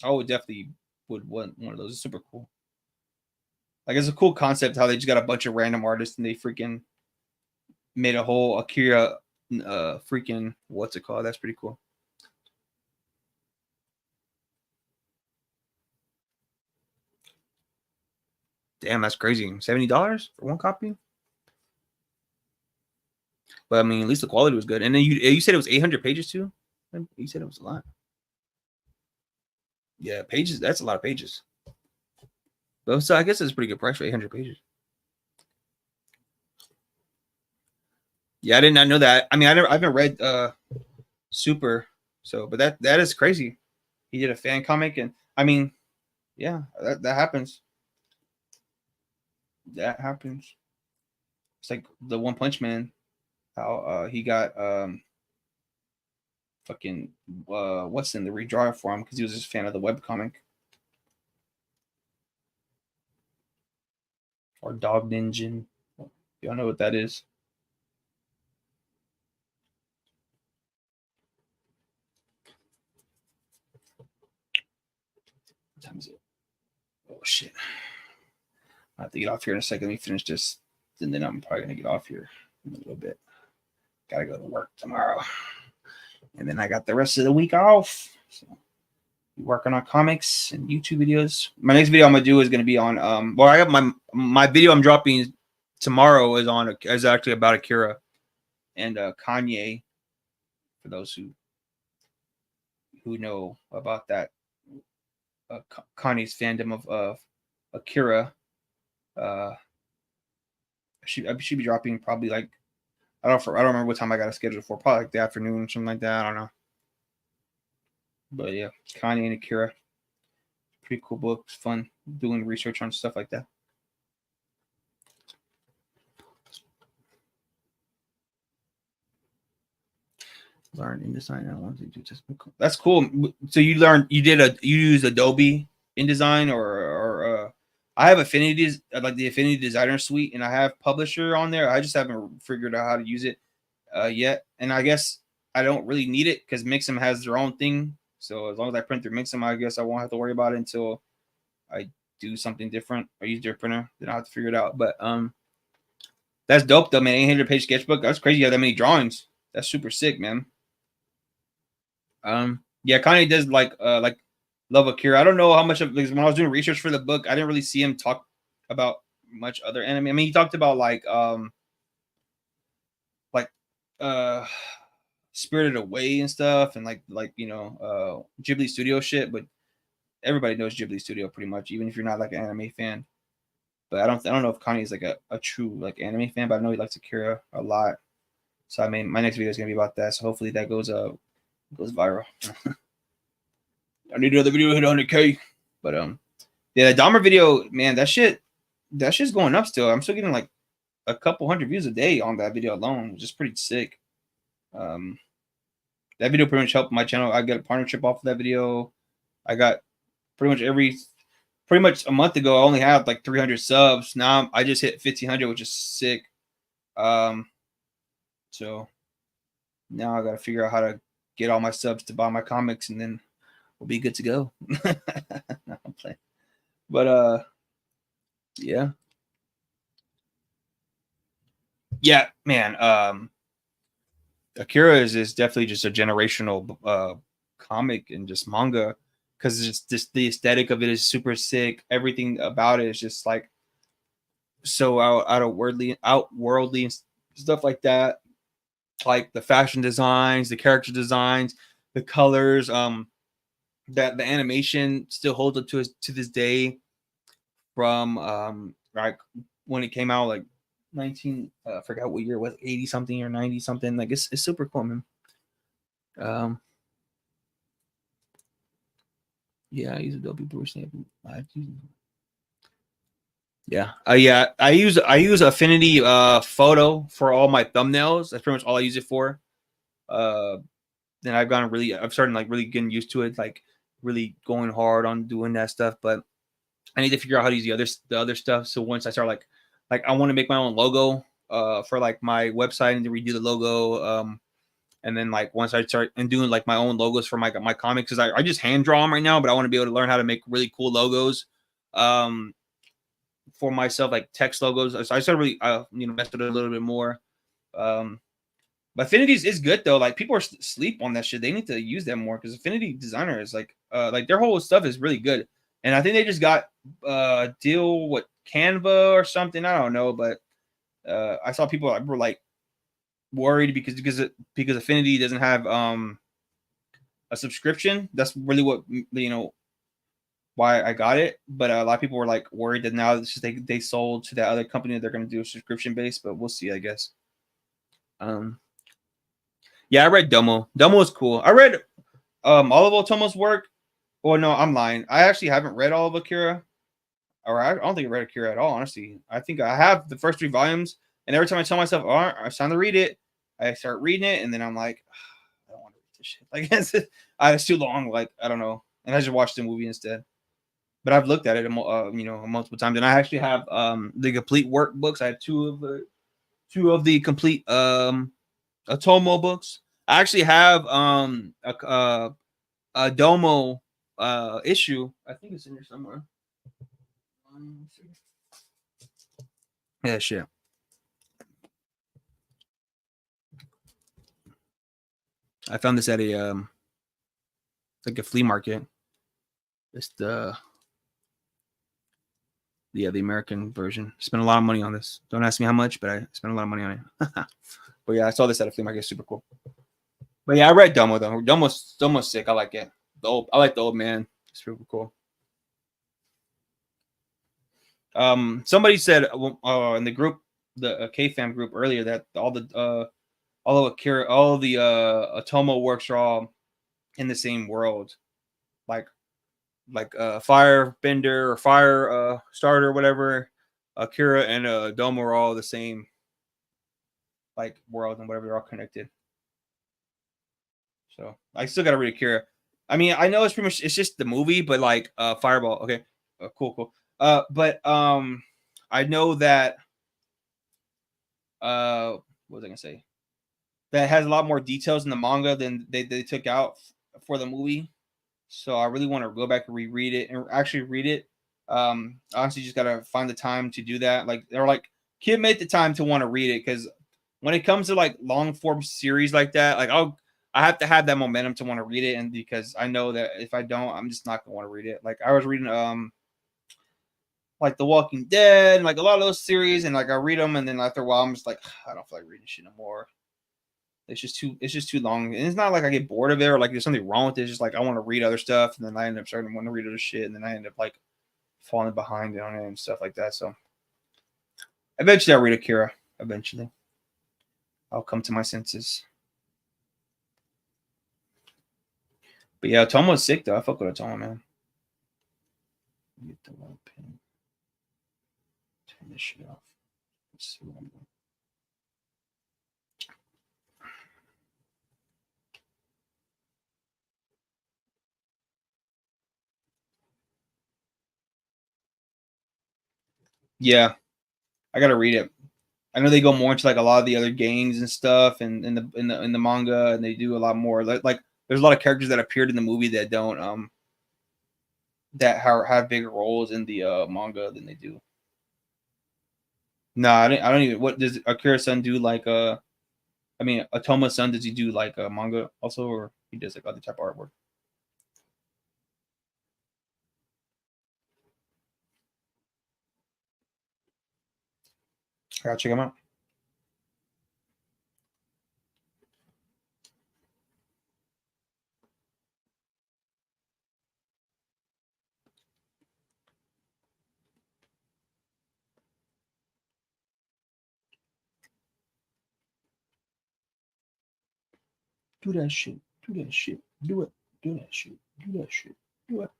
I would definitely want one of those. It's super cool. Like it's a cool concept how they just got a bunch of random artists and they freaking made a whole Akira freaking what's it called? That's pretty cool. Damn, that's crazy. $70 for one copy. But I mean, at least the quality was good. And then you said it was 800 pages too. You said it was a lot. Yeah, pages. That's a lot of pages. But so I guess it's a pretty good price for 800 pages. Yeah, I did not know that. I mean, I haven't read Super, so but that is crazy. He did a fan comic, and I mean, yeah, that happens. That happens. It's like the One Punch Man, how he got fucking what's in the redraw for him because he was just a fan of the webcomic. Or Dog Ninja. Y'all know what that is. What time is it? Oh shit. I have to get off here in a second. Let me finish this. And then I'm probably gonna get off here in a little bit. Gotta go to work tomorrow. And then I got the rest of the week off. So working on comics and YouTube videos. My next video I'm gonna do is gonna be on well, I got my video I'm dropping tomorrow is actually about Akira and Kanye, for those who know about that. Kanye's fandom of Akira. I should be dropping probably like I don't remember what time I got it scheduled for. Probably like the afternoon, something like that. I don't know. But yeah, Kanye and Akira, pretty cool book. It's fun doing research on stuff like that. Learn InDesign. That's cool. So you use Adobe InDesign or I have Affinity, like the Affinity Designer Suite, and I have Publisher on there. I just haven't figured out how to use it yet. And I guess I don't really need it because Mixam has their own thing. So as long as I print through Mixam, I guess I won't have to worry about it until I do something different or use their printer. Then I'll have to figure it out. But that's dope though, man. 800-page sketchbook. That's crazy. You have that many drawings. That's super sick, man. Yeah, Kanye does like love Akira. I don't know how much of because when I was doing research for the book, I didn't really see him talk about much other anime. I mean, he talked about like Spirited Away and stuff, and like Ghibli Studio shit. But everybody knows Ghibli Studio pretty much, even if you're not like an anime fan. But I don't know if Kanye is like a true like anime fan, but I know he likes Akira a lot. So I mean, my next video is gonna be about that. So hopefully that goes viral. I need another video to hit 100K. But yeah, the Dahmer video, man, that shit's going up still. I'm still getting like a couple hundred views a day on that video alone, which is pretty sick. That video pretty much helped my channel. I got a partnership off of that video. I got pretty much a month ago, I only had like 300 subs. Now I just hit 1,500, which is sick. So now I got to figure out how to get all my subs to buy my comics, and then we'll be good to go. No, I'm playing. But yeah. Yeah, man. Akira is definitely just a generational comic and just manga because it's just the aesthetic of it is super sick. Everything about it is just like so outworldly and stuff like that. Like the fashion designs, the character designs, the colors, that the animation still holds up to this day from like when it came out, like 19 I forgot what year it was, 80 something or 90 something. Like it's super cool, man. Yeah, I use Adobe Blur Stamp. Yeah. Yeah. I use Affinity Photo for all my thumbnails. That's pretty much all I use it for. Uh then I've started like really getting used to it, like really going hard on doing that stuff. But I need to figure out how to use the other stuff. So once I start like I want to make my own logo for like my website and to redo the logo. And then like once I start and doing like my own logos for my comics, because I just hand draw them right now, but I want to be able to learn how to make really cool logos. For myself, like text logos. So I started really mess with it a little bit more. Um but Affinity is good though. Like people are sleep on that shit. They need to use that more because Affinity Designer is like their whole stuff is really good. And I think they just got deal with Canva or something. I don't know, but I saw people were like worried because Affinity doesn't have a subscription. That's really what why I got it. But a lot of people were like worried that now it's just they sold to that other company that they're going to do a subscription base. But we'll see, I guess. Yeah, I read Domo. Domo is cool. I read all of Otomo's work. Well, no, I'm lying. I actually haven't read all of Akira. Or I don't think I read Akira at all, honestly. I think I have the first 3 volumes, and every time I tell myself, all right, it's time to read it, I start reading it, and then I'm like, I don't want to read this shit. Like it's too long. Like I don't know, and I just watched the movie instead. But I've looked at it, multiple times, and I actually have the complete workbooks. I have two of the complete Otomo books. I actually have a Domo issue. I think it's in here somewhere. Yeah, shit. I found this at a like a flea market. It's the American version. Spent a lot of money on this. Don't ask me how much, but I spent a lot of money on it. But yeah, I saw this at a flea market. Super cool. But yeah, I read Domo though. Domo's sick. I like it. I like the old man. It's super cool. Somebody said in the group, the K-Fam group earlier, that all of Akira, all of the Otomo works are all in the same world, like Fire Bender or Fire Starter, or whatever. Akira and Domo are all the same like world and whatever. They're all connected. So I still gotta read Akira. I mean, I know it's pretty much it's just the movie, but like Fireball. Okay, cool. But I know that what was I gonna say? That has a lot more details in the manga than they took out for the movie. So I really want to go back and reread it and actually read it. Honestly, just gotta find the time to do that. Like they're like, kid, make the time to want to read it because when it comes to like long form series like that, like I have to have that momentum to want to read it, and because I know that if I don't, I'm just not gonna want to read it. Like I was reading like The Walking Dead and like a lot of those series, and like I read them, and then after a while, I'm just like, I don't feel like reading shit no more. It's just too long, and it's not like I get bored of it or like there's something wrong with it. It's just like I want to read other stuff, and then I end up starting to want to read other shit, and then I end up like falling behind on it and stuff like that. So eventually, I'll read Akira. Eventually, I'll come to my senses. But yeah, Otomo's sick though. I fuck with Otomo, man. Get the one pin. Turn this shit off. Let's see what I'm doing. Yeah, I gotta read it. I know they go more into like a lot of the other gangs and stuff, and in the manga, and they do a lot more. Like there's a lot of characters that appeared in the movie that don't that have bigger roles in the manga than they do. No, I don't even. What does Akira-san do? Like I mean, Otoma-san, does he do like manga also, or he does like other type of artwork? I gotta check him out. Do that shit. Do that shit. Do it. Do that shit. Do that shit. Do it.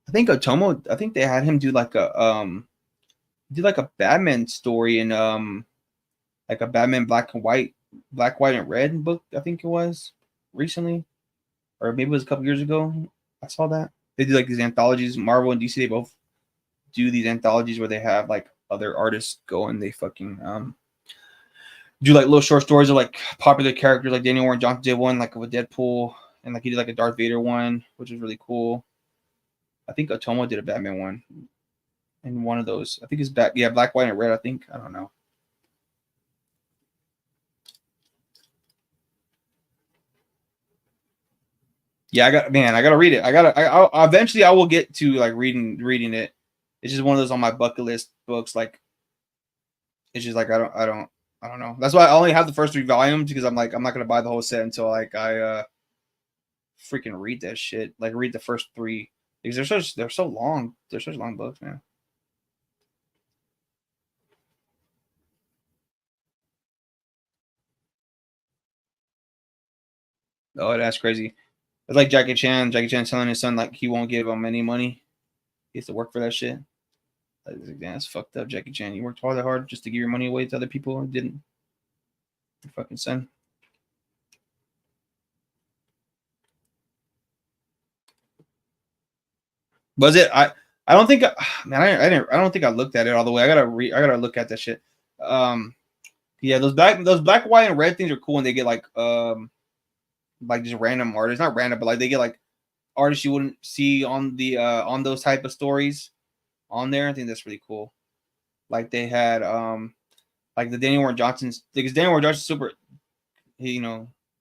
I think Otomo. I think they had him do like a Batman story in like a Batman black, white and red book. I think it was recently, or maybe it was a couple years ago. I saw that they do like these anthologies. Marvel and DC, they both do these anthologies where they have like other artists go and they fucking do like little short stories of like popular characters. Like Daniel Warren Johnson did one like with Deadpool, and like he did like a Darth Vader one, which is really cool. I think Otomo did a Batman one in one of those. I think it's black, white, and red. I think, I don't know. Yeah, I gotta read it. Eventually I will get to like reading it. It's just one of those on my bucket list books. Like, it's just like I don't know. That's why I only have the first 3 volumes, because I'm like, I'm not gonna buy the whole set until like I freaking read that shit. Like, read the first 3, because they're so long. They're such long books, man. Oh, that's crazy. It's like Jackie Chan. Jackie Chan telling his son like he won't give him any money. He has to work for that shit. Like, that's fucked up, Jackie Chan. You worked hard just to give your money away to other people and didn't. Your fucking son. Was it? I don't think. Man, I didn't. I don't think I looked at it all the way. I gotta look at that shit. Um, yeah, those black, white, and red things are cool, and they get like just random artists, not random, but like they get like artists you wouldn't see on those type of stories on there. I think that's really cool. Like they had like the Daniel Warren Johnson's, because Daniel Warren Johnson's super, he,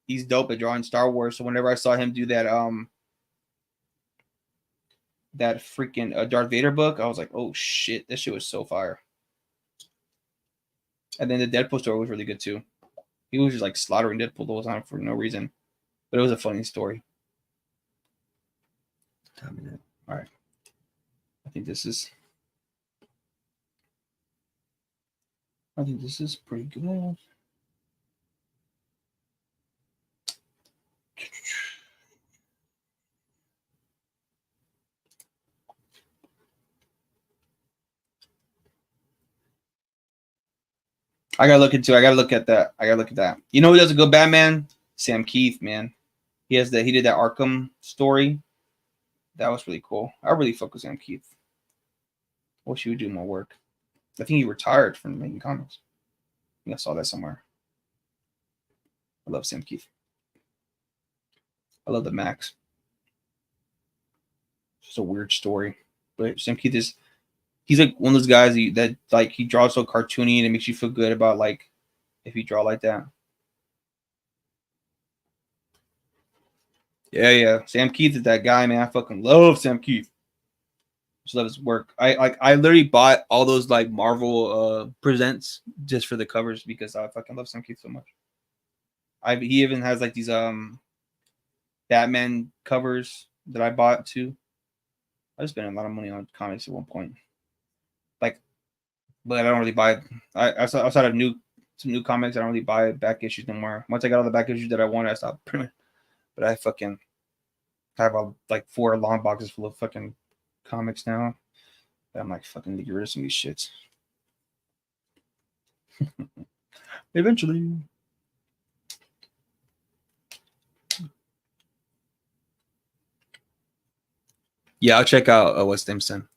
he's dope at drawing Star Wars. So whenever I saw him do that freaking Darth Vader book, I was like, oh shit, this shit was so fire. And then the Deadpool story was really good too. He was just like slaughtering Deadpool the whole time for no reason, but it was a funny story. All right, I think this is pretty good. I gotta look at that. You know who does a good Batman? Sam Keith, man. He did that Arkham story. That was really cool. I really fuck with Sam Keith. I wish he would do more work. I think he retired from making comics. I think I saw that somewhere. I love Sam Keith. I love the Max. It's just a weird story. But Sam Keith he's like one of those guys that like he draws so cartoony and it makes you feel good about like if you draw like that. Yeah. Sam Keith is that guy, man. I fucking love Sam Keith. Just love his work. I literally bought all those like Marvel presents just for the covers because I fucking love Sam Keith so much. He even has like these Batman covers that I bought too. I spent a lot of money on comics at one point. Like, but I don't really buy. Outside of some new comics, I don't really buy back issues no more. Once I got all the back issues that I wanted, I stopped printing. But I fucking have like 4 long boxes full of fucking comics now. And I'm like, fucking get rid of some of these shits. Eventually. Yeah, I'll check out West Stimson.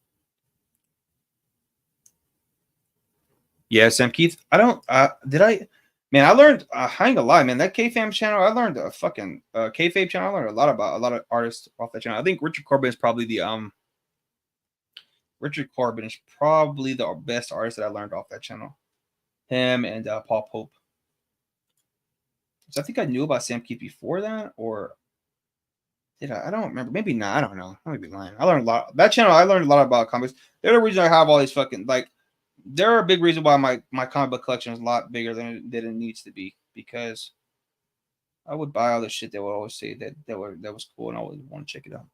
Yeah, Sam Keith. I don't. Did I? Man, I learned. I ain't gonna lie, man. That KFAM channel, I learned a fucking KFAM channel. I learned a lot about a lot of artists off that channel. I think Richard Corbin is probably the Richard Corbin is probably the best artist that I learned off that channel. Him and Paul Pope. So I think I knew about Sam Keith before that, or did I? I don't remember. Maybe not. I don't know. I might be lying. I learned a lot. That channel, I learned a lot about comics. They're the reason I have all these fucking like. They're a big reason why my comic book collection is a lot bigger than it needs to be, because I would buy all the shit that would always say that was cool and I always want to check it out.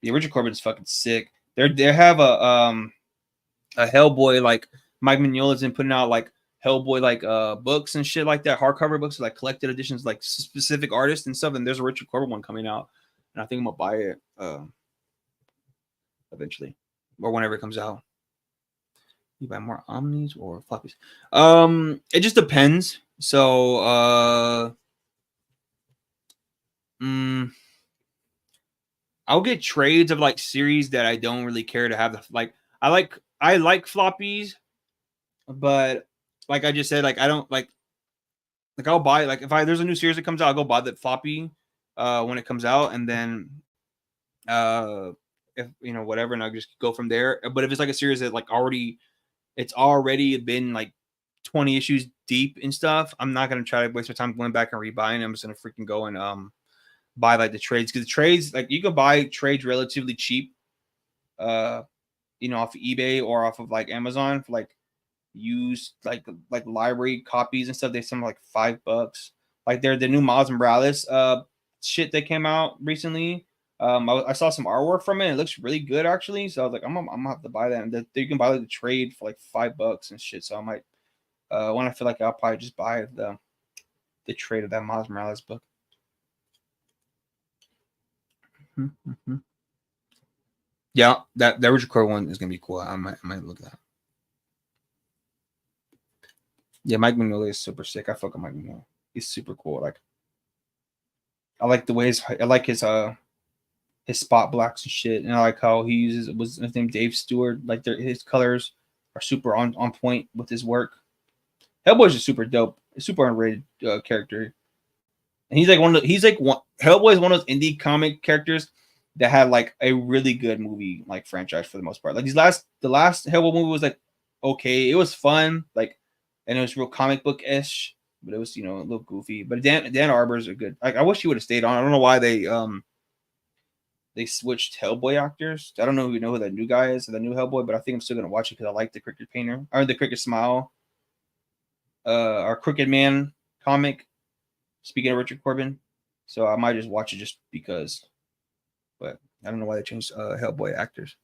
Yeah, Richard Corbin is fucking sick. They have a Hellboy, like Mike Mignola's been putting out like Hellboy like books and shit like that, hardcover books, like collected editions, like specific artists and stuff. And there's a Richard Corbin one coming out, and I think I'm gonna buy it. eventually, or whenever it comes out. You buy more omnis or floppies? It just depends. So, I'll get trades of like series that I don't really care to have. Like I like floppies, but like I just said, like I don't like I'll buy like if there's a new series that comes out, I'll go buy the floppy when it comes out, and then if whatever, and I'll just go from there. But if it's like a series that it's already been like 20 issues deep and stuff, I'm not gonna try to waste my time going back and rebuying. I'm just gonna freaking go and buy like the trades, because the trades, like you can buy trades relatively cheap, off of eBay or off of like Amazon for like used like library copies and stuff. They sell like $5. Like the new Miles Morales shit that came out recently. I saw some artwork from it. It looks really good actually. So I was like, I'm gonna have to buy that. And you can buy like the trade for like $5 and shit. So I might when I feel like I'll probably just buy the trade of that Miles Morales book. Mm-hmm. Yeah, that original core one is gonna be cool. I might look at that. Yeah, Mike Mignola is super sick. I fuck with Mike Mignola. He's super cool. Like, I like the way I like his spot blacks and shit, and I like how he uses was his name Dave Stewart. Like his colors are super on point with his work. Hellboy's just super dope, super underrated character. And he's like Hellboy is one of those indie comic characters that had like a really good movie like franchise for the most part. Like the last Hellboy movie was like okay, it was fun, like, and it was real comic book ish, but it was a little goofy. But Dan Arbor's a good. Like I wish he would have stayed on. I don't know why they switched Hellboy actors. I don't know who that new guy is, the new Hellboy, but I think I'm still gonna watch it because I like the Crooked Painter or the Crooked Smile, or Crooked Man comic. Speaking of Richard Corbin, so I might just watch it just because. But I don't know why they changed Hellboy actors.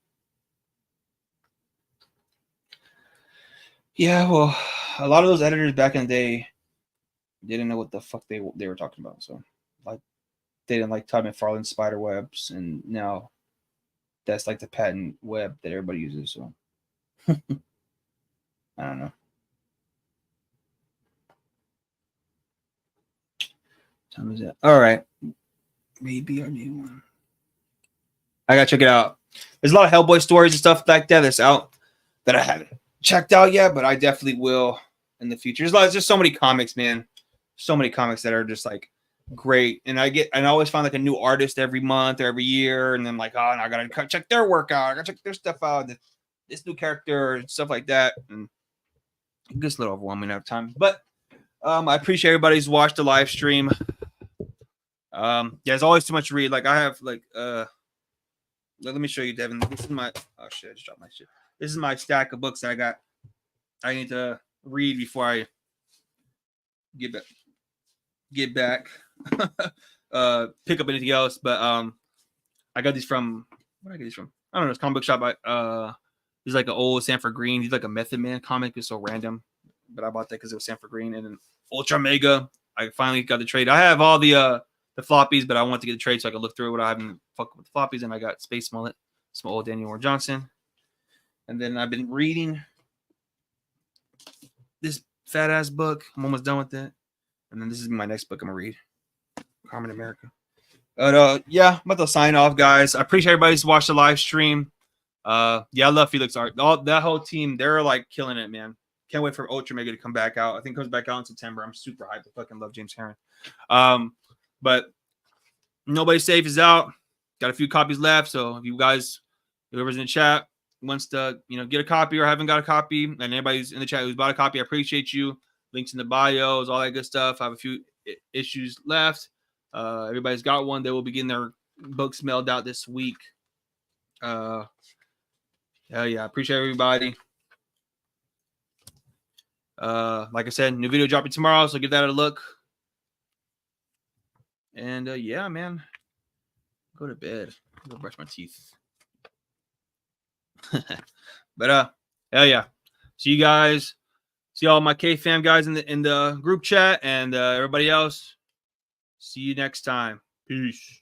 Yeah, well, a lot of those editors back in the day didn't know what the fuck they were talking about. So, like, they didn't like Todd McFarlane's spider webs, and now that's like the patent web that everybody uses. So, I don't know. Time is it? All right, maybe our new one. I gotta check it out. There's a lot of Hellboy stories and stuff like that that's out that I haven't checked out yet, but I definitely will in the future. There's just so many comics, man. So many comics that are just like great, and I always find like a new artist every month or every year, and then like, oh, I gotta check their work out. I gotta check their stuff out. This new character and stuff like that, and it gets a little overwhelming at times. But I appreciate everybody's watched the live stream. There's always too much to read. Like I have like let me show you, Devin. This is my I just dropped my shit. This is my stack of books that I got. I need to read before I get back. Pick up anything else. But I got these from where did I get these from? I don't know, it's comic book shop. He's like an old Sanford Green. He's like a Method Man comic. It's so random. But I bought that because it was Sanford Green. And then Ultra Mega. I finally got the trade. I have all the floppies, but I want to get the trade so I could look through it. I haven't fucked with the floppies, and I got Space Mullet, some old Daniel Moore Johnson. And then I've been reading this fat ass book. I'm almost done with it. And then this is my next book I'm gonna read. Carmen America. But yeah, I'm about to sign off, guys. I appreciate everybody's watched the live stream. Yeah, I love Felix Art. That whole team, they're like killing it, man. Can't wait for Ultra Mega to come back out. I think it comes back out in September. I'm super hyped. I fucking love James Herron. But Nobody Safe is out. Got a few copies left. So if you guys, whoever's in the chat wants to, get a copy or haven't got a copy, and anybody's in the chat who's bought a copy, I appreciate you. Links in the bios, all that good stuff. I have a few issues left. Everybody's got one. They will be getting their books mailed out this week. Hell yeah, I appreciate everybody. Like I said, new video dropping tomorrow, so give that a look. And yeah, man, go to bed. Go brush my teeth. But hell yeah, see you guys. See all my K-Fam guys in the group chat, and everybody else. See you next time. Peace.